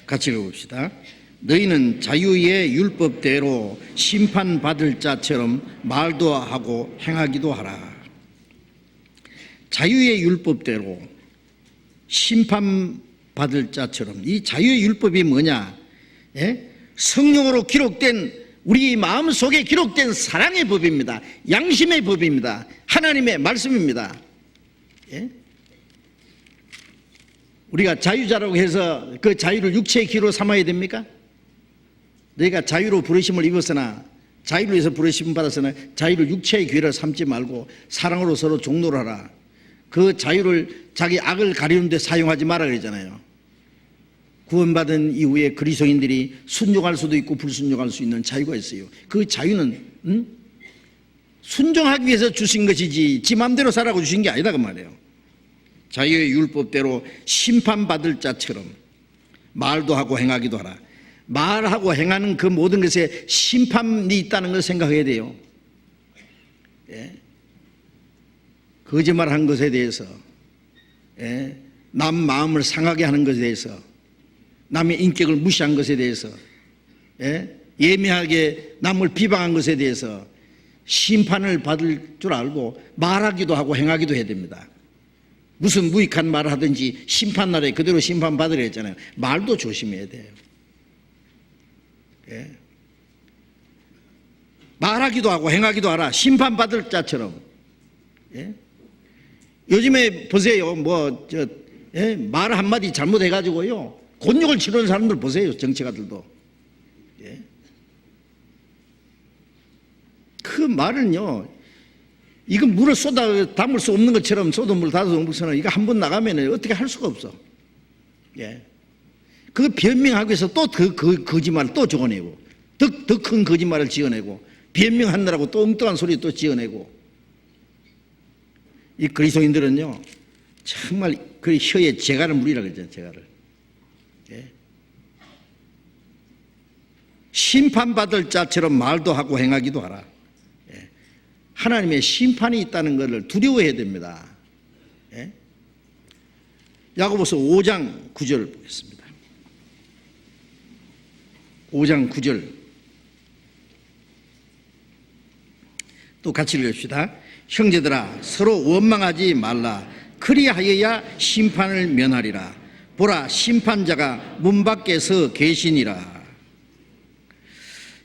같이 읽어봅시다. 너희는 자유의 율법대로 심판받을 자처럼 말도 하고 행하기도 하라. 자유의 율법대로 심판받을 자처럼. 이 자유의 율법이 뭐냐? 예? 성령으로 기록된 우리 마음속에 기록된 사랑의 법입니다. 양심의 법입니다. 하나님의 말씀입니다. 예? 우리가 자유자라고 해서 그 자유를 육체의 기로 삼아야 됩니까? 너희가 자유로 부르심을 입었으나, 자유를 위해서 부르심 받았으나 자유를 육체의 기회를 삼지 말고 사랑으로 서로 종노를 하라. 그 자유를 자기 악을 가리는 데 사용하지 마라 그러잖아요. 구원받은 이후에 그리스도인들이 순종할 수도 있고 불순종할 수 있는 자유가 있어요. 그 자유는 순종하기 위해서 주신 것이지 지 맘대로 살라고 주신 게 아니다 그 말이에요. 자유의 율법대로 심판받을 자처럼 말도 하고 행하기도 하라. 말하고 행하는 그 모든 것에 심판이 있다는 걸 생각해야 돼요. 예? 거짓말한 것에 대해서, 예? 남 마음을 상하게 하는 것에 대해서, 남의 인격을 무시한 것에 대해서, 예? 예민하게 남을 비방한 것에 대해서 심판을 받을 줄 알고 말하기도 하고 행하기도 해야 됩니다. 무슨 무익한 말을 하든지 심판날에 그대로 심판받으려 했잖아요. 말도 조심해야 돼요. 예. 말하기도 하고 행하기도 하라. 심판받을 자처럼. 예. 요즘에 보세요. 예? 말 한마디 잘못해가지고요, 곤욕을 치르는 사람들 보세요. 정치가들도. 예. 그 말은요, 이거 물을 쏟아 담을 수 없는 것처럼 쏟아 물 닫아서 먹서는 이거 한 번 나가면 어떻게 할 수가 없어. 예. 그 변명하기 위해서 또 그 거짓말을 또 적어내고, 더 큰 거짓말을 지어내고, 변명하느라고 또 엉뚱한 소리 또 지어내고. 이 그리스도인들은요, 정말 그 혀에 재갈을 물이라 그러잖아요, 재갈을. 예. 심판받을 자처럼 말도 하고 행하기도 하라. 예. 하나님의 심판이 있다는 것을 두려워해야 됩니다. 예. 야고보서 5장 9절을 보겠습니다. 5장 9절 또 같이 읽읍시다. 형제들아 서로 원망하지 말라. 그리하여야 심판을 면하리라. 보라 심판자가 문 밖에 서 계시니라.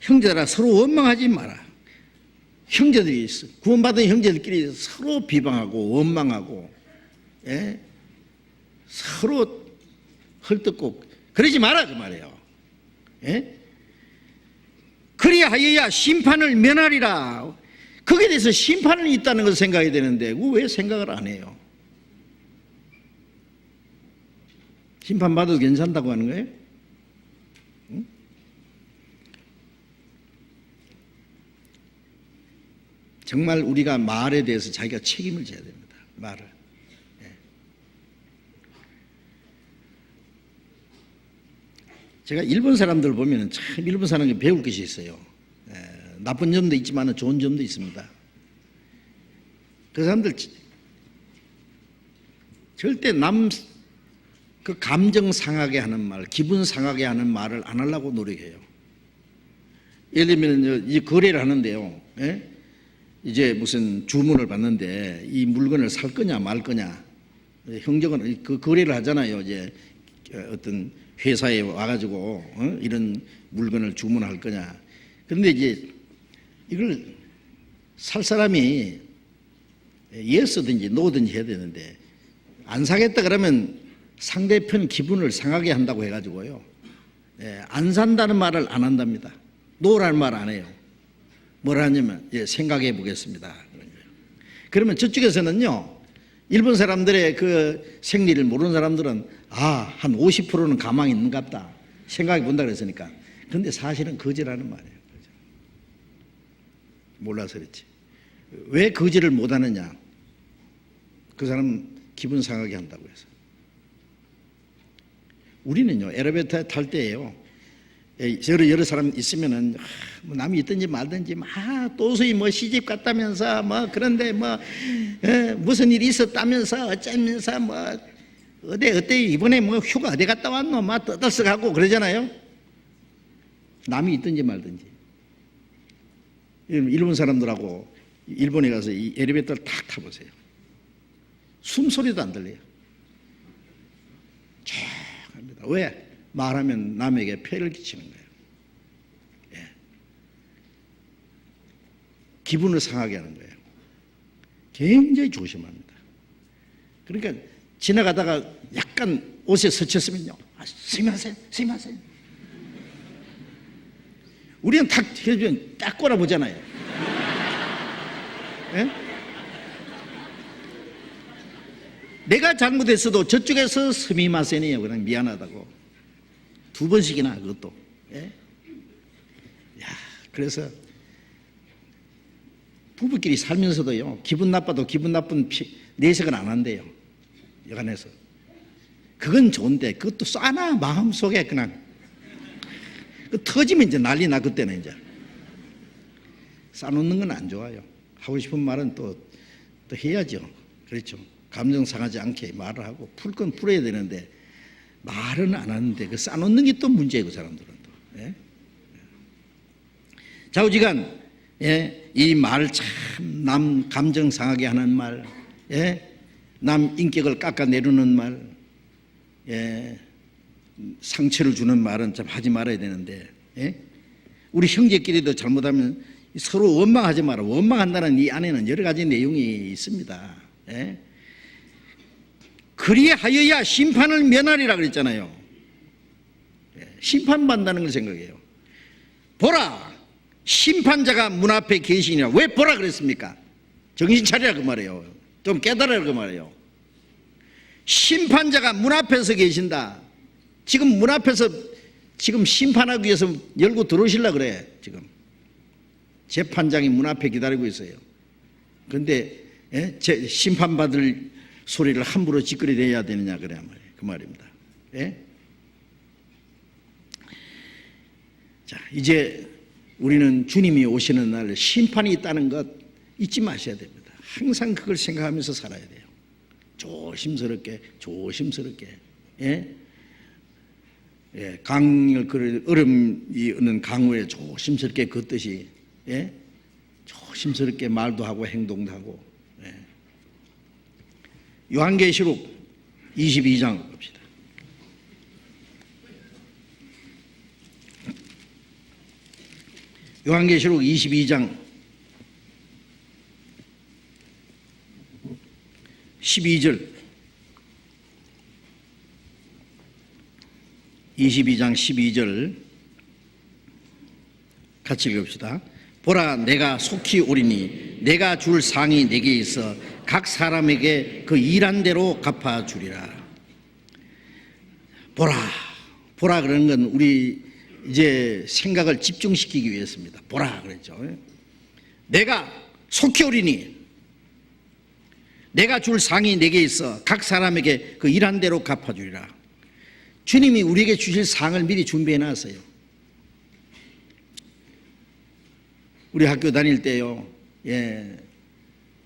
형제들아 서로 원망하지 마라. 형제들이 있어. 구원받은 형제들끼리 서로 비방하고 원망하고, 예? 서로 헐뜯고 그러지 마라 그 말이에요. 예? 그리하여야 심판을 면하리라. 거기에 대해서 심판이 있다는 것을 생각해야 되는데 왜 생각을 안 해요? 심판받아도 괜찮다고 하는 거예요? 응? 정말 우리가 말에 대해서 자기가 책임을 져야 됩니다. 말을. 제가 일본 사람들 보면 참 일본 사람이 배울 것이 있어요. 나쁜 점도 있지만 좋은 점도 있습니다. 그 사람들 절대 그 감정 상하게 하는 말, 기분 상하게 하는 말을 안 하려고 노력해요. 예를 들면 이 거래를 하는데요. 이제 무슨 주문을 받는데 이 물건을 살 거냐 말 거냐, 형정은 그 거래를 하잖아요. 이제 어떤 회사에 와가지고 이런 물건을 주문할 거냐. 그런데 이제 이걸 살 사람이 예스든지 노든지 해야 되는데 안 사겠다 그러면 상대편 기분을 상하게 한다고 해가지고요. 안 산다는 말을 안 한답니다. 노라는 말 안 해요. 뭐라 하냐면 생각해 보겠습니다. 그러면 저쪽에서는요, 일본 사람들의 그 생리를 모르는 사람들은 한 50%는 가망이 있는갑다 생각해 본다 그랬으니까. 그런데 사실은 거지라는 말이에요. 몰라서 그렇지. 왜 거지를 못하느냐? 그 사람 기분 상하게 한다고 해서. 우리는요, 엘리베이터 탈 때예요, 여러 사람 있으면은 뭐 남이 있든지 말든지 또수이 뭐 시집 갔다면서 뭐 그런데 뭐 무슨 일이 있었다면서 어쩌면서 뭐 어때 이번에 뭐 휴가 어디 갔다 왔노 막 떠들썩하고 그러잖아요. 남이 있든지 말든지. 일본 사람들하고 일본에 가서 이 엘리베이터를 탁 타보세요. 숨소리도 안 들려요. 쫙합니다. 왜? 말하면 남에게 폐를 끼치는 거예요. 기분을 상하게 하는 거예요. 굉장히 조심합니다. 그러니까 지나가다가 약간 옷에 스쳤으면요, 스미마센. 우리는 탁 해주면 딱 꼬라보잖아요. 내가 잘못했어도 저쪽에서 스미마센이에요. 그냥 미안하다고. 2번씩이나 그것도. 그래서 부부끼리 살면서도요, 기분 나빠도 기분 나쁜 내색은 안 한대요. 여간해서. 그건 좋은데 그것도 쏴나 마음속에 그냥 터지면 이제 난리나. 그때는 이제 싸놓는 건 안 좋아요. 하고 싶은 말은 또 해야죠. 그렇죠. 감정 상하지 않게 말을 하고 풀 건 풀어야 되는데 말은 안 하는데 그 싸놓는 게 또 문제예요. 그 사람들은 또. 좌우지간 이 말 참 남 감정 상하게 하는 말, 남 인격을 깎아내리는 말, 상처를 주는 말은 참 하지 말아야 되는데, 우리 형제끼리도 잘못하면 서로 원망하지 마라. 원망한다는 이 안에는 여러 가지 내용이 있습니다. 그리하여야 심판을 면하리라 그랬잖아요. 심판받는다는 걸 생각해요. 보라, 심판자가 문 앞에 계시니라. 왜 보라 그랬습니까? 정신 차리라 그 말이에요. 좀 깨달으라 그 말이에요. 심판자가 문 앞에서 계신다. 지금 문 앞에서 지금 심판하기 위해서 열고 들어오시려고 그래. 지금 재판장이 문 앞에 기다리고 있어요. 그런데 심판받을 소리를 함부로 짓거리내야 되느냐 그래 말이에요. 그 말입니다. 자, 이제 우리는 주님이 오시는 날 심판이 있다는 것 잊지 마셔야 됩니다. 항상 그걸 생각하면서 살아야 돼요. 조심스럽게. 얼음이 있는 강우에 조심스럽게 걷듯이, 조심스럽게 말도 하고 행동도 하고. 요한계시록 22장 봅시다. 요한계시록 22장 12절, 22장 12절 같이 읽읍시다. 보라, 내가 속히 오리니 내가 줄 상이 내게 있어 각 사람에게 그 일한 대로 갚아주리라. 보라 그러는 건 우리 이제 생각을 집중시키기 위해서입니다. 보라 그랬죠. 내가 속히 오리니 내가 줄 상이 내게 있어 각 사람에게 그 일한 대로 갚아주리라. 주님이 우리에게 주실 상을 미리 준비해 놨어요. 우리 학교 다닐 때요,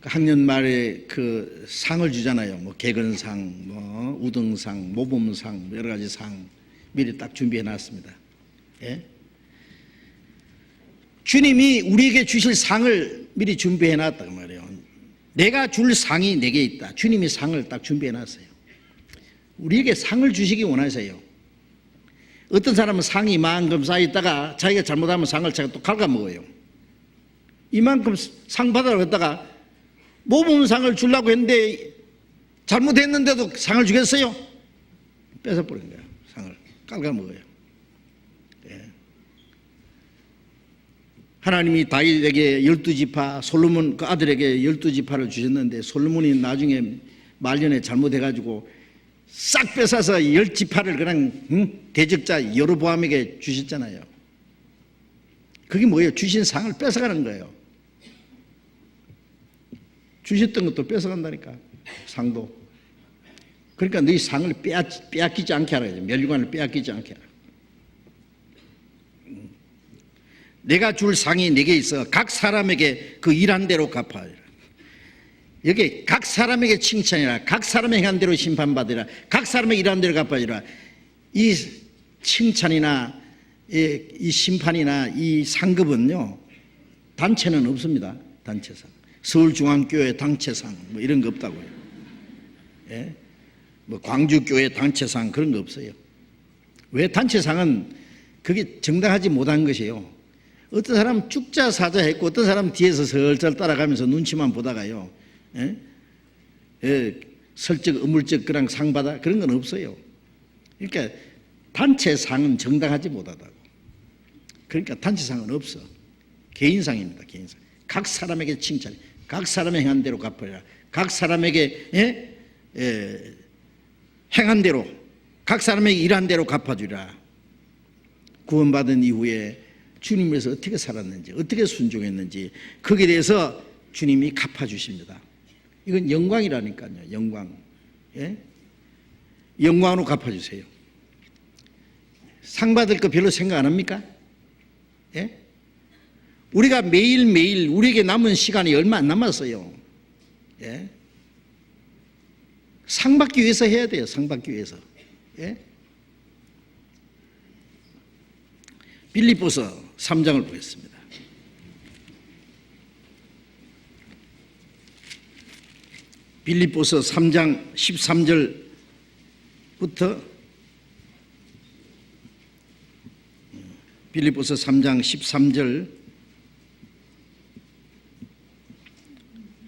학년 말에 그 상을 주잖아요. 뭐 개근상, 뭐 우등상, 모범상, 여러 가지 상 미리 딱 준비해 놨습니다. 주님이 우리에게 주실 상을 미리 준비해 놨다고 말이에요. 내가 줄 상이 내게 있다. 주님이 상을 딱 준비해 놨어요. 우리에게 상을 주시기 원하세요. 어떤 사람은 상이 이만큼 쌓여있다가 자기가 잘못하면 상을 자기가 또 갉아먹어요. 이만큼 상 받으라고 했다가 모범상을 주려고 했는데 잘못했는데도 상을 주겠어요? 뺏어버린 거예요. 상을 갉아먹어요. 하나님이 다윗에게 12지파, 솔로몬 그 아들에게 12지파를 주셨는데 솔로몬이 나중에 말년에 잘못해가지고 싹 뺏어서 10지파를 그냥 대적자 여로보암에게 주셨잖아요. 그게 뭐예요? 주신 상을 뺏어가는 거예요. 주셨던 것도 뺏어간다니까, 상도. 그러니까 너희 상을 빼앗기지 않게 하라. 멸류관을 빼앗기지 않게 하라. 내가 줄 상이 내게 있어 각 사람에게 그 일한 대로 갚아라. 여기 각 사람에게 칭찬이라, 각 사람의 행한 대로 심판받으라, 각 사람의 일한 대로 갚아주라. 이 칭찬이나 이 심판이나 이 상급은요, 단체는 없습니다. 단체상, 서울중앙교회 단체상 뭐 이런 거 없다고요. 뭐 광주교회 단체상 그런 거 없어요. 왜? 단체상은 그게 정당하지 못한 것이에요. 어떤 사람은 쭉자사자 했고 어떤 사람은 뒤에서 설설 따라가면서 눈치만 보다가요, 설적 어물적 그런 상 받아, 그런 건 없어요. 그러니까 단체상은 정당하지 못하다고. 그러니까 단체상은 없어. 개인상입니다. 개인상. 각 사람에게 칭찬, 각 사람의 행한 대로 갚아라. 각 사람에게 행한 대로, 각 사람에게 일한 대로 갚아주라. 구원받은 이후에 주님에서 어떻게 살았는지, 어떻게 순종했는지 거기에 대해서 주님이 갚아주십니다. 이건 영광이라니까요. 영광. 영광으로 갚아주세요. 상 받을 거 별로 생각 안 합니까? 우리가 매일매일 우리에게 남은 시간이 얼마 안 남았어요. 상 받기 위해서 해야 돼요. 상 받기 위해서. 빌립보서 3장을 보겠습니다. 빌립보서 3장 13절부터 빌립보서 3장 13절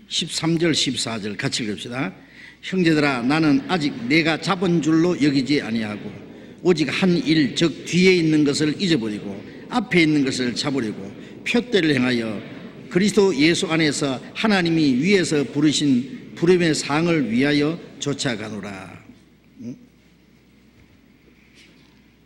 14절 같이 읽읍시다. 형제들아, 나는 아직 내가 잡은 줄로 여기지 아니하고 오직 한 일, 즉 뒤에 있는 것을 잊어버리고 앞에 있는 것을 잡으려고 표대를 행하여 그리스도 예수 안에서 하나님이 위에서 부르신 부름의 상을 위하여 쫓아가노라.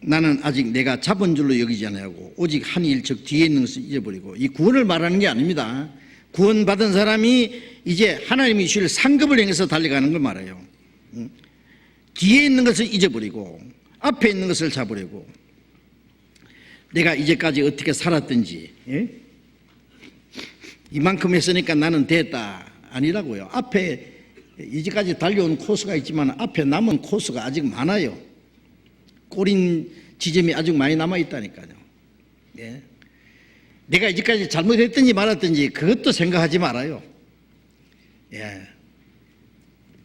나는 아직 내가 잡은 줄로 여기지 아니하고 오직 한 일, 즉 뒤에 있는 것을 잊어버리고. 이 구원을 말하는 게 아닙니다. 구원받은 사람이 이제 하나님이 주실 상급을 향해서 달려가는 걸 말해요. 뒤에 있는 것을 잊어버리고 앞에 있는 것을 잡으려고. 내가 이제까지 어떻게 살았든지, 이만큼 했으니까 나는 됐다, 아니라고요. 앞에 이제까지 달려온 코스가 있지만 앞에 남은 코스가 아직 많아요. 꼬린 지점이 아직 많이 남아있다니까요. 내가 이제까지 잘못했든지 말았든지 그것도 생각하지 말아요.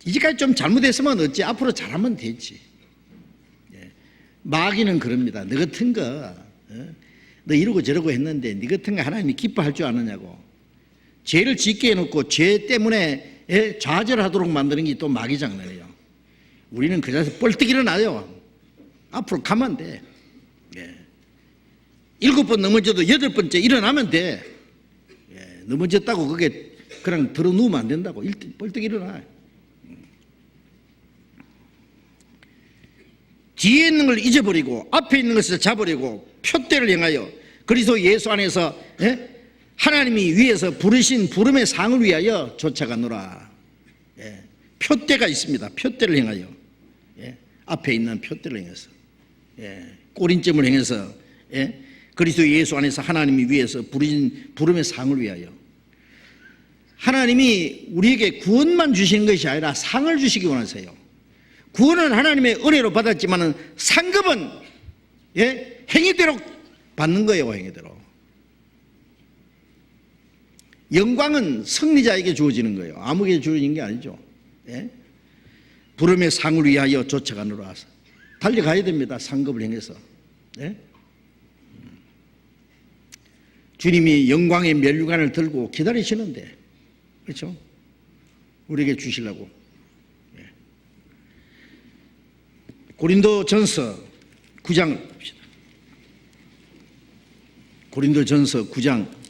이제까지 좀 잘못했으면 어찌, 앞으로 잘하면 되지. 마귀는 그럽니다. 너 같은 거, 너 이러고 저러고 했는데 너 같은 거 하나님이 기뻐할 줄 아느냐고. 죄를 짓게 해놓고 죄 때문에 좌절하도록 만드는 게 또 마귀 장난이에요. 우리는 그 자리에서 뻘떡 일어나요. 앞으로 가면 돼. 7번 넘어져도 8번째 일어나면 돼. 넘어졌다고 그게 그냥 들어 누우면 안 된다고. 뻘떡 일어나. 뒤에 있는 걸 잊어버리고 앞에 있는 것을 잡으려고 표대를 향하여 그리스도 예수 안에서 하나님이 위에서 부르신 부름의 상을 위하여 쫓아가노라. 예. 표대가 있습니다. 표대를 행하여. 예. 앞에 있는 표대를 행해서. 예. 꼬린점을 행해서. 예. 그리스도 예수 안에서 하나님이 위에서 부르신 부름의 상을 위하여. 하나님이 우리에게 구원만 주시는 것이 아니라 상을 주시기 원하세요. 구원은 하나님의 은혜로 받았지만 상급은 예? 행위대로 받는 거예요. 행위대로. 영광은 승리자에게 주어지는 거예요. 아무에게 주어지는 게 아니죠. 예? 부름의 상을 위하여 쫓아가노라. 달려가야 됩니다. 상급을 행해서. 예? 주님이 영광의 면류관을 들고 기다리시는데, 그렇죠? 우리에게 주시려고. 예. 고린도전서 9장을 봅시다. 고린도전서 9장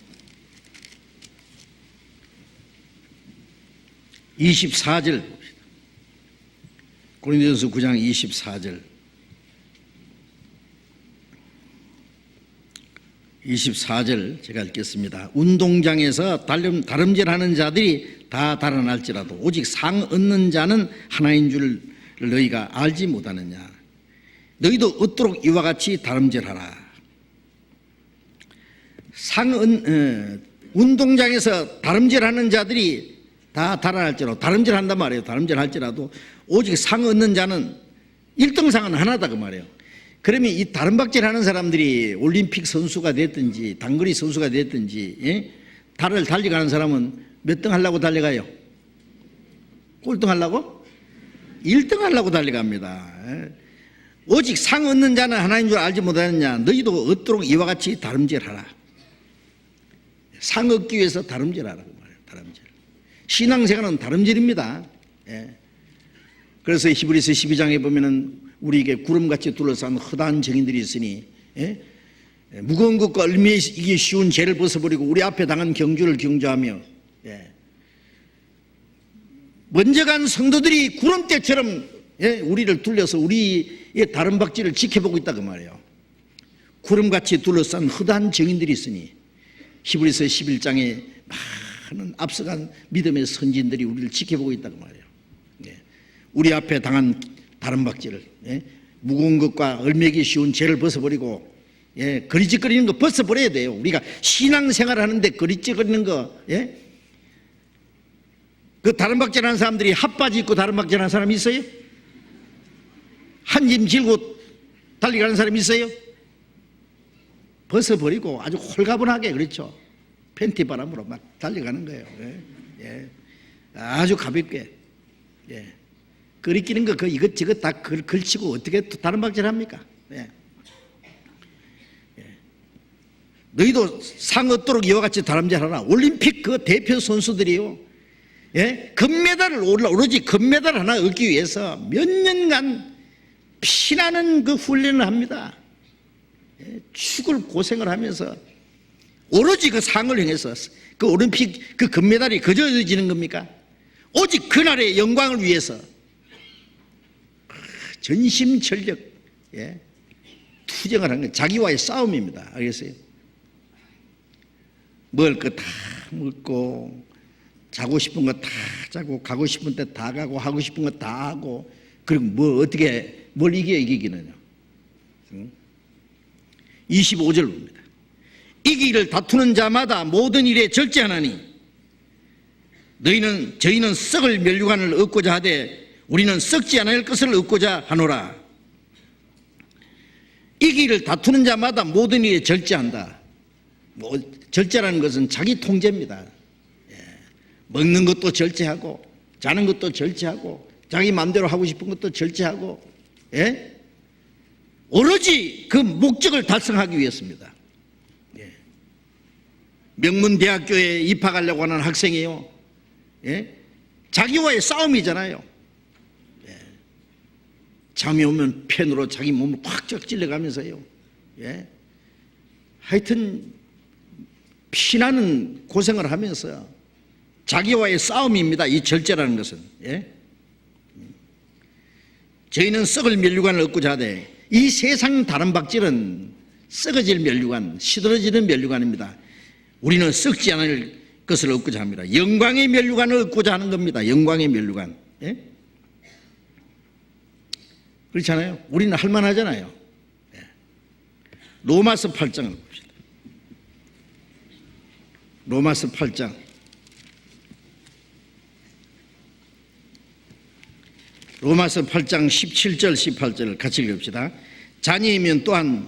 24절 봅시다. 고린도전서 9장 24절. 24절 제가 읽겠습니다. 운동장에서 다름질하는 자들이 다 달아날지라도 오직 상 얻는 자는 하나인 줄 너희가 알지 못하느냐. 너희도 얻도록 이와 같이 다름질하라. 운동장에서 다름질하는 자들이 다 달아날지라도, 다름질한단 말이에요. 다름질할지라도 오직 상 얻는 자는 1등상은 하나다 그 말이에요. 그러면 이 다름박질하는 사람들이 올림픽 선수가 됐든지 단거리 선수가 됐든지 예? 달을 달려가는 사람은 몇 등 하려고 달려가요? 꼴등 하려고? 1등 하려고 달려갑니다. 예? 오직 상 얻는 자는 하나인 줄 알지 못하느냐. 너희도 얻도록 이와 같이 다름질하라. 상 얻기 위해서 다름질하라고 말해요. 다름질. 신앙생활은 다름질입니다. 예. 그래서 히브리서 12장에 보면은 우리에게 구름같이 둘러싼 허다한 정인들이 있으니 예? 무거운 것과 얼매이기 쉬운 죄를 벗어버리고 우리 앞에 당한 경주를 경주하며 예. 먼저 간 성도들이 구름대처럼 예? 우리를 둘러서 우리의 다름박질을 지켜보고 있다 그 말이에요. 구름같이 둘러싼 허다한 정인들이 있으니 히브리서 11장에 많은 앞서간 믿음의 선진들이 우리를 지켜보고 있다 그 말이에요. 예. 우리 앞에 당한 다름박질을 예? 무거운 것과 얼매기 쉬운 죄를 벗어버리고 예? 거리적거리는 거 벗어버려야 돼요. 우리가 신앙생활 하는데 거리적거리는 거 예? 그 다름박질하는 사람들이 핫바지 입고 다름박질하는 사람 있어요? 한 짐 질고 달려가는 사람 있어요? 벗어버리고 아주 홀가분하게 그렇죠. 팬티 바람으로 막 달려가는 거예요. 예? 예. 아주 가볍게 예. 거리끼는 거 이것저것 다 걸치고 어떻게 다른 박질 합니까? 예. 예. 너희도 상 얻도록 이와 같이 다름질하라. 올림픽 그 대표 선수들이요. 예? 금메달을 오로지 금메달 하나 얻기 위해서 몇 년간 피나는 그 훈련을 합니다. 예? 죽을 고생을 하면서 오로지 그 상을 향해서 그 올림픽 그 금메달이 그저 얻어지는 겁니까? 오직 그날의 영광을 위해서 전심전력 예, 투쟁을 하는 게 자기와의 싸움입니다. 알겠어요? 먹을 거 다 먹고 자고 싶은 거 다 자고 가고 싶은 데 다 가고 하고 싶은 거 다 하고 그리고 뭘 이기느냐. 25절 봅니다. 이기기를 다투는 자마다 모든 일에 절제하나니 저희는 썩을 면류관을 얻고자 하되 우리는 썩지 않을 것을 얻고자 하노라. 이기를 다투는 자마다 모든 일에 절제한다. 절제라는 것은 자기 통제입니다. 예. 먹는 것도 절제하고 자는 것도 절제하고 자기 마음대로 하고 싶은 것도 절제하고 예? 오로지 그 목적을 달성하기 위해서입니다. 예. 명문대학교에 입학하려고 하는 학생이요. 예? 자기와의 싸움이잖아요. 잠이 오면 펜으로 자기 몸을 꽉 찔러가면서요. 예? 하여튼 피나는 고생을 하면서 자기와의 싸움입니다. 이 절제라는 것은. 예? 저희는 썩을 면류관을 얻고자 하되 이 세상 다름박질은 썩어질 면류관, 시들어지는 면류관입니다. 우리는 썩지 않을 것을 얻고자 합니다. 영광의 면류관을 얻고자 하는 겁니다. 영광의 면류관. 예? 그렇잖아요. 우리는 할만하잖아요. 예. 로마서 8장을 봅시다. 로마서 8장. 로마서 8장 17절 18절을 같이 읽읍시다. 자녀이면 또한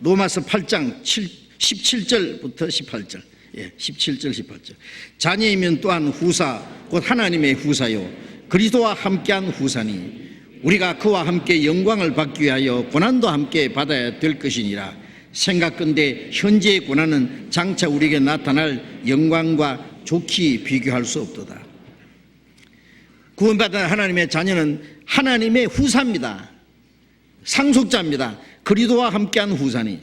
로마서 8장 17절부터 18절. 예, 17절 18절. 자녀이면 또한 후사 곧 하나님의 후사요 그리스도와 함께한 후사니 우리가 그와 함께 영광을 받기 위하여 고난도 함께 받아야 될 것이니라. 생각건대 현재의 고난은 장차 우리에게 나타날 영광과 좋게 비교할 수 없도다. 구원받은 하나님의 자녀는 하나님의 후사입니다. 상속자입니다. 그리스도와 함께한 후사니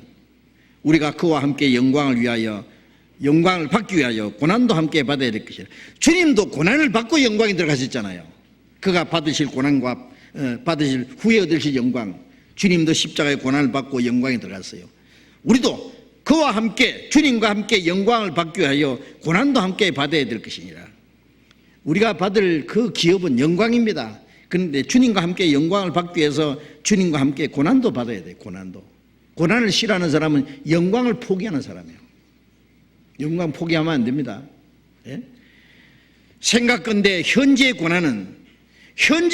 우리가 그와 함께 영광을 받기 위하여 고난도 함께 받아야 될 것이라. 주님도 고난을 받고 영광에 들어가셨잖아요. 그가 받으실 고난과 받으실 후에 얻으실 영광, 주님도 십자가의 고난을 받고 영광에 들어갔어요. 우리도 그와 함께 주님과 함께 영광을 받기 위하여 고난도 함께 받아야 될 것이니라. 우리가 받을 그 기업은 영광입니다. 그런데 주님과 함께 영광을 받기 위해서 주님과 함께 고난도 받아야 돼요. 고난을 싫어하는 사람은 영광을 포기하는 사람이에요. 영광 포기하면 안 됩니다. 예? 생각건대 현재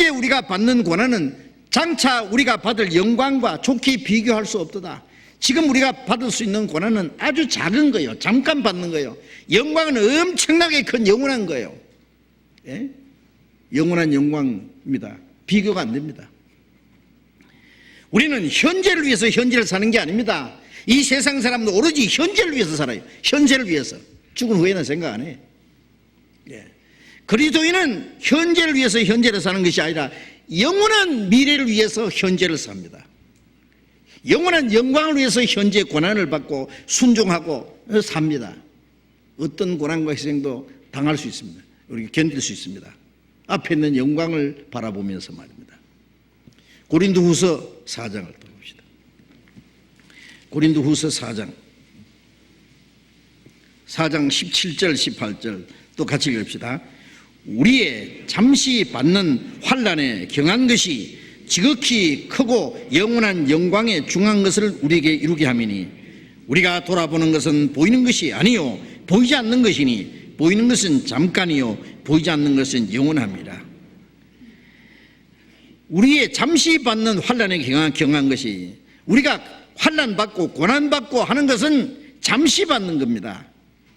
우리가 받는 고난은 장차 우리가 받을 영광과 좋게 비교할 수 없도다. 지금 우리가 받을 수 있는 고난은 아주 작은 거예요. 잠깐 받는 거예요. 영광은 엄청나게 큰 영원한 거예요. 예? 영원한 영광입니다. 비교가 안 됩니다. 우리는 현재를 위해서 현재를 사는 게 아닙니다. 이 세상 사람도 오로지 현재를 위해서 살아요. 현재를 위해서. 죽은 후에는 생각 안 해. 예. 그리스도인은 현재를 위해서 현재를 사는 것이 아니라 영원한 미래를 위해서 현재를 삽니다. 영원한 영광을 위해서 현재 고난을 받고 순종하고 삽니다. 어떤 고난과 희생도 당할 수 있습니다. 우리가 견딜 수 있습니다. 앞에 있는 영광을 바라보면서 말입니다. 고린도후서 4장을 또 봅시다. 고린도후서 4장 17절 18절 또 같이 읽읍시다. 우리의 잠시 받는 환난에 경한 것이 지극히 크고 영원한 영광에 중한 것을 우리에게 이루게 함이니 우리가 돌아보는 것은 보이는 것이 아니요 보이지 않는 것이니 보이는 것은 잠깐이요 보이지 않는 것은 영원합니다. 우리의 잠시 받는 환난에 경한 것이 우리가 환난받고 고난받고 하는 것은 잠시 받는 겁니다.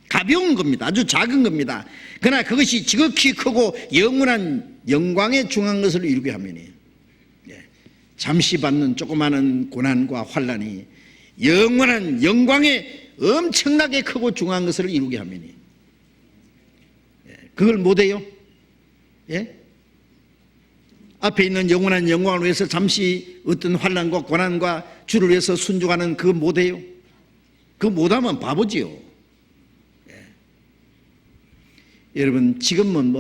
가벼운 겁니다. 아주 작은 겁니다. 그러나 그것이 지극히 크고 영원한 영광에 중한 것을 이루게 하면이 잠시 받는 조그마한 고난과 환난이 영원한 영광에 엄청나게 크고 중한 것을 이루게 하면이 그걸 못해요? 예? 앞에 있는 영원한 영광을 위해서 잠시 어떤 환난과 고난과 주를 위해서 순종하는 그거 못해요? 그거 못하면 바보지요. 예. 여러분 지금은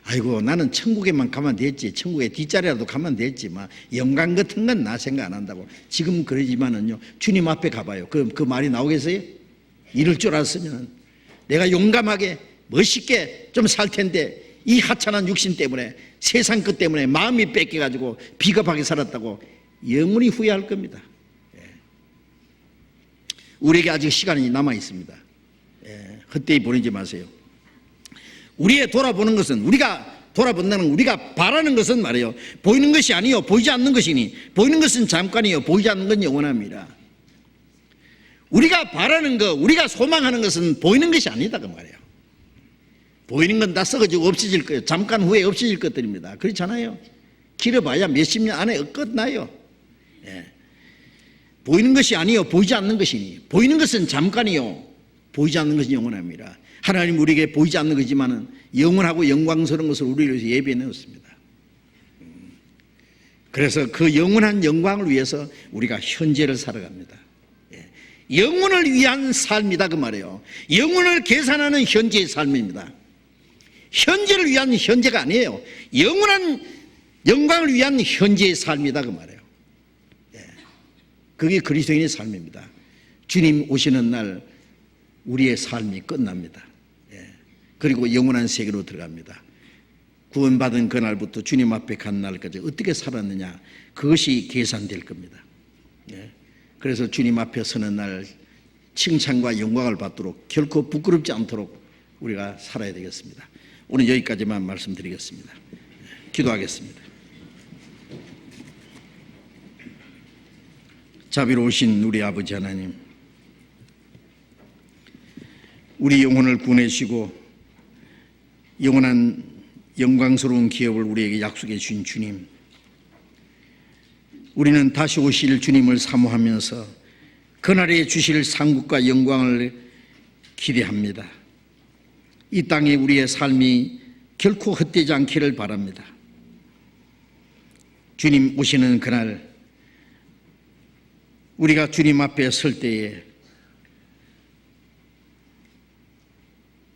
아이고 나는 천국에만 가면 됐지, 천국에 뒷자리라도 가면 됐지, 영광 같은 건 나 생각 안 한다고 지금 그러지만은요 주님 앞에 가봐요. 그 말이 나오겠어요? 이럴 줄 알았으면 내가 용감하게 멋있게 좀 살 텐데 이 하찮은 육신 때문에 세상 것 때문에 마음이 뺏겨가지고 비겁하게 살았다고 영원히 후회할 겁니다. 우리에게 아직 시간이 남아 있습니다. 헛되이 보내지 마세요. 우리의 돌아보는 것은 우리가 돌아본다는 우리가 바라는 것은 말이에요 보이는 것이 아니요 보이지 않는 것이니 보이는 것은 잠깐이요 보이지 않는 건 영원합니다. 우리가 바라는 것 우리가 소망하는 것은 보이는 것이 아니다 그 말이에요. 보이는 건 다 썩어지고 없어질 거예요. 잠깐 후에 없어질 것들입니다. 그렇잖아요. 길어봐야 몇십 년 안에 끝나요. 예. 보이는 것이 아니요 보이지 않는 것이니 보이는 것은 잠깐이요 보이지 않는 것은 영원합니다. 하나님 우리에게 보이지 않는 것이지만 영원하고 영광스러운 것을 우리를 위해서 예비해 놓았습니다. 그래서 그 영원한 영광을 위해서 우리가 현재를 살아갑니다. 예. 영원을 위한 삶이다 그 말이에요. 영원을 계산하는 현재의 삶입니다. 현재를 위한 현재가 아니에요. 영원한 영광을 위한 현재의 삶이다 그 말이에요. 예. 그게 그리스도인의 삶입니다. 주님 오시는 날 우리의 삶이 끝납니다. 그리고 영원한 세계로 들어갑니다. 구원받은 그날부터 주님 앞에 간 날까지 어떻게 살았느냐, 그것이 계산될 겁니다. 그래서 주님 앞에 서는 날 칭찬과 영광을 받도록 결코 부끄럽지 않도록 우리가 살아야 되겠습니다. 오늘 여기까지만 말씀드리겠습니다. 기도하겠습니다. 자비로우신 우리 아버지 하나님, 우리 영혼을 구원하시고 영원한 영광스러운 기업을 우리에게 약속해 주신 주님, 우리는 다시 오실 주님을 사모하면서 그날에 주실 상급과 영광을 기대합니다. 이 땅에 우리의 삶이 결코 헛되지 않기를 바랍니다. 주님 오시는 그날 우리가 주님 앞에 설 때에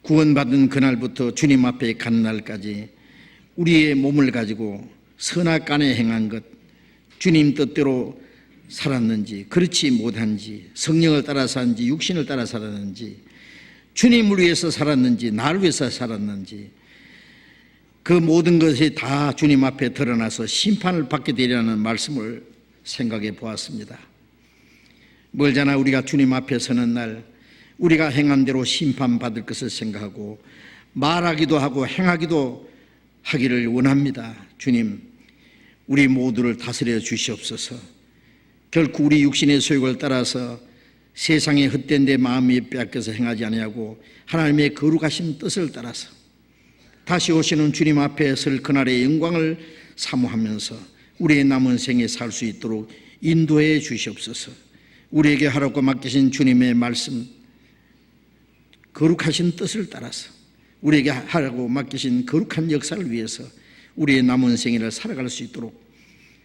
구원받은 그날부터 주님 앞에 간 날까지 우리의 몸을 가지고 선악간에 행한 것, 주님 뜻대로 살았는지 그렇지 못한지, 성령을 따라 살았는지 육신을 따라 살았는지, 주님을 위해서 살았는지 나를 위해서 살았는지, 그 모든 것이 다 주님 앞에 드러나서 심판을 받게 되리라는 말씀을 생각해 보았습니다. 멀잖아 우리가 주님 앞에 서는 날 우리가 행한 대로 심판받을 것을 생각하고 말하기도 하고 행하기도 하기를 원합니다. 주님, 우리 모두를 다스려 주시옵소서. 결코 우리 육신의 소욕을 따라서 세상의 헛된 데 마음이 빼앗겨서 행하지 아니하고 하나님의 거룩하신 뜻을 따라서 다시 오시는 주님 앞에 설 그날의 영광을 사모하면서 우리의 남은 생에 살 수 있도록 인도해 주시옵소서. 우리에게 하라고 맡기신 주님의 말씀, 거룩하신 뜻을 따라서 우리에게 하라고 맡기신 거룩한 역사를 위해서 우리의 남은 생애를 살아갈 수 있도록,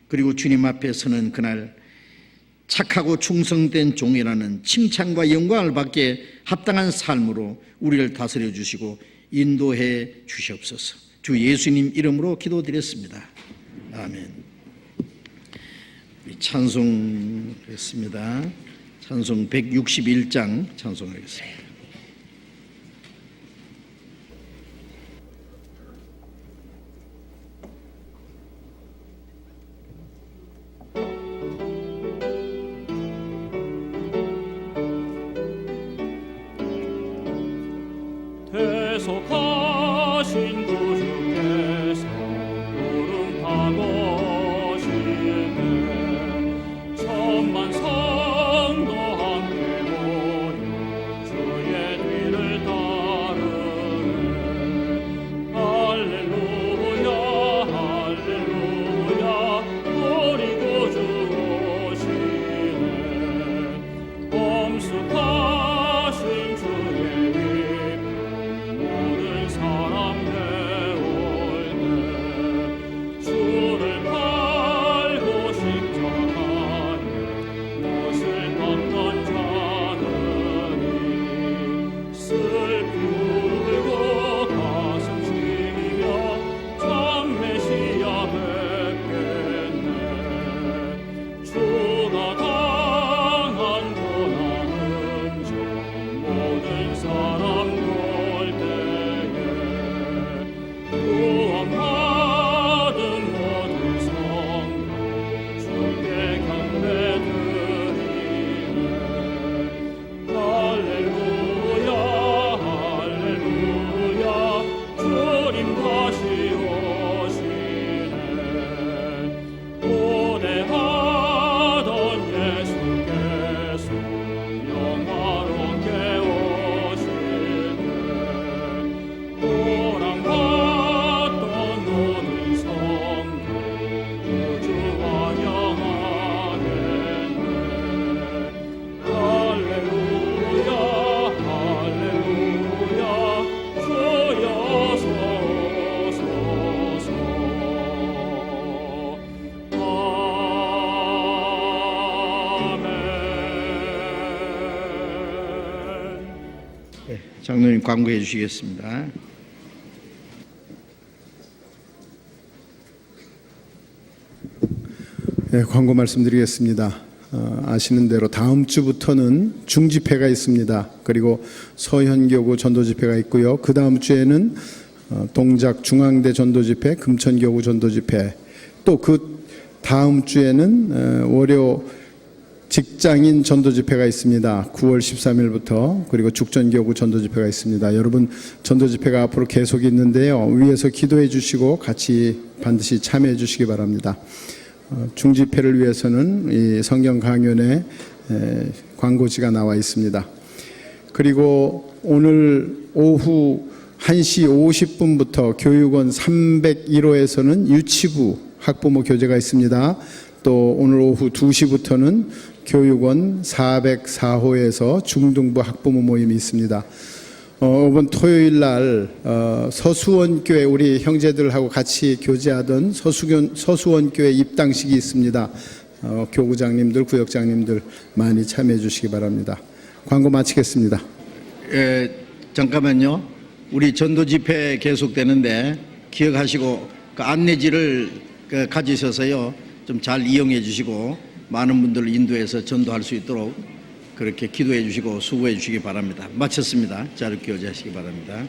그리고 주님 앞에 서는 그날 착하고 충성된 종이라는 칭찬과 영광을 받게 합당한 삶으로 우리를 다스려 주시고 인도해 주시옵소서. 주 예수님 이름으로 기도드렸습니다. 아멘. 찬송했습니다. 찬송 161장 찬송하겠습니다. 대속하신 구주께서 구름 타고 오시네. 천만 성도 함께 모여 주의 뒤를 따르네. 할렐루야 할렐루야 우리 구주 오시네. 엄숙하신 주의 모든 사람 배울 때 주를 팔고 십자가에 못을 박던 자들이 슬피 울고 가슴 시리며 참 메시아 뵙겠네. 주가 당한 고난은 저 모든 사람 구원받은 모든 성도 주께 경배드리네. 할렐루야 할렐루야 주님 다시 오시네. 고대하던 예수께서 영화롭게 오시네. 호랑받던 모든 성도 우주와 영하겠네. 할렐루야 할렐루야 주여 서소서. 아멘. 장로님 광고해 주시겠습니다. 네, 광고 말씀드리겠습니다. 아시는 대로 다음 주부터는 중집회가 있습니다. 그리고 서현교구 전도집회가 있고요. 그 다음 주에는 동작 중앙대 전도집회, 금천교구 전도집회, 또 그 다음 주에는 월요 직장인 전도집회가 있습니다. 9월 13일부터. 그리고 죽전교구 전도집회가 있습니다. 여러분, 전도집회가 앞으로 계속 있는데요. 위에서 기도해 주시고 같이 반드시 참여해 주시기 바랍니다. 중집회를 위해서는 이 성경 강연에 광고지가 나와 있습니다. 그리고 오늘 오후 1시 50분부터 교육원 301호에서는 유치부 학부모 교재가 있습니다. 또 오늘 오후 2시부터는 교육원 404호에서 중등부 학부모 모임이 있습니다. 이번 토요일 날 서수원교회 우리 형제들하고 같이 교제하던 서수원교회 입당식이 있습니다. 교구장님들, 구역장님들 많이 참여해 주시기 바랍니다. 광고 마치겠습니다. 잠깐만요. 우리 전도 집회 계속되는데 기억하시고 그 안내지를 가지셔서요. 좀 잘 이용해 주시고 많은 분들을 인도해서 전도할 수 있도록 그렇게 기도해 주시고 수고해 주시기 바랍니다. 마쳤습니다. 자료 교제하시기 바랍니다.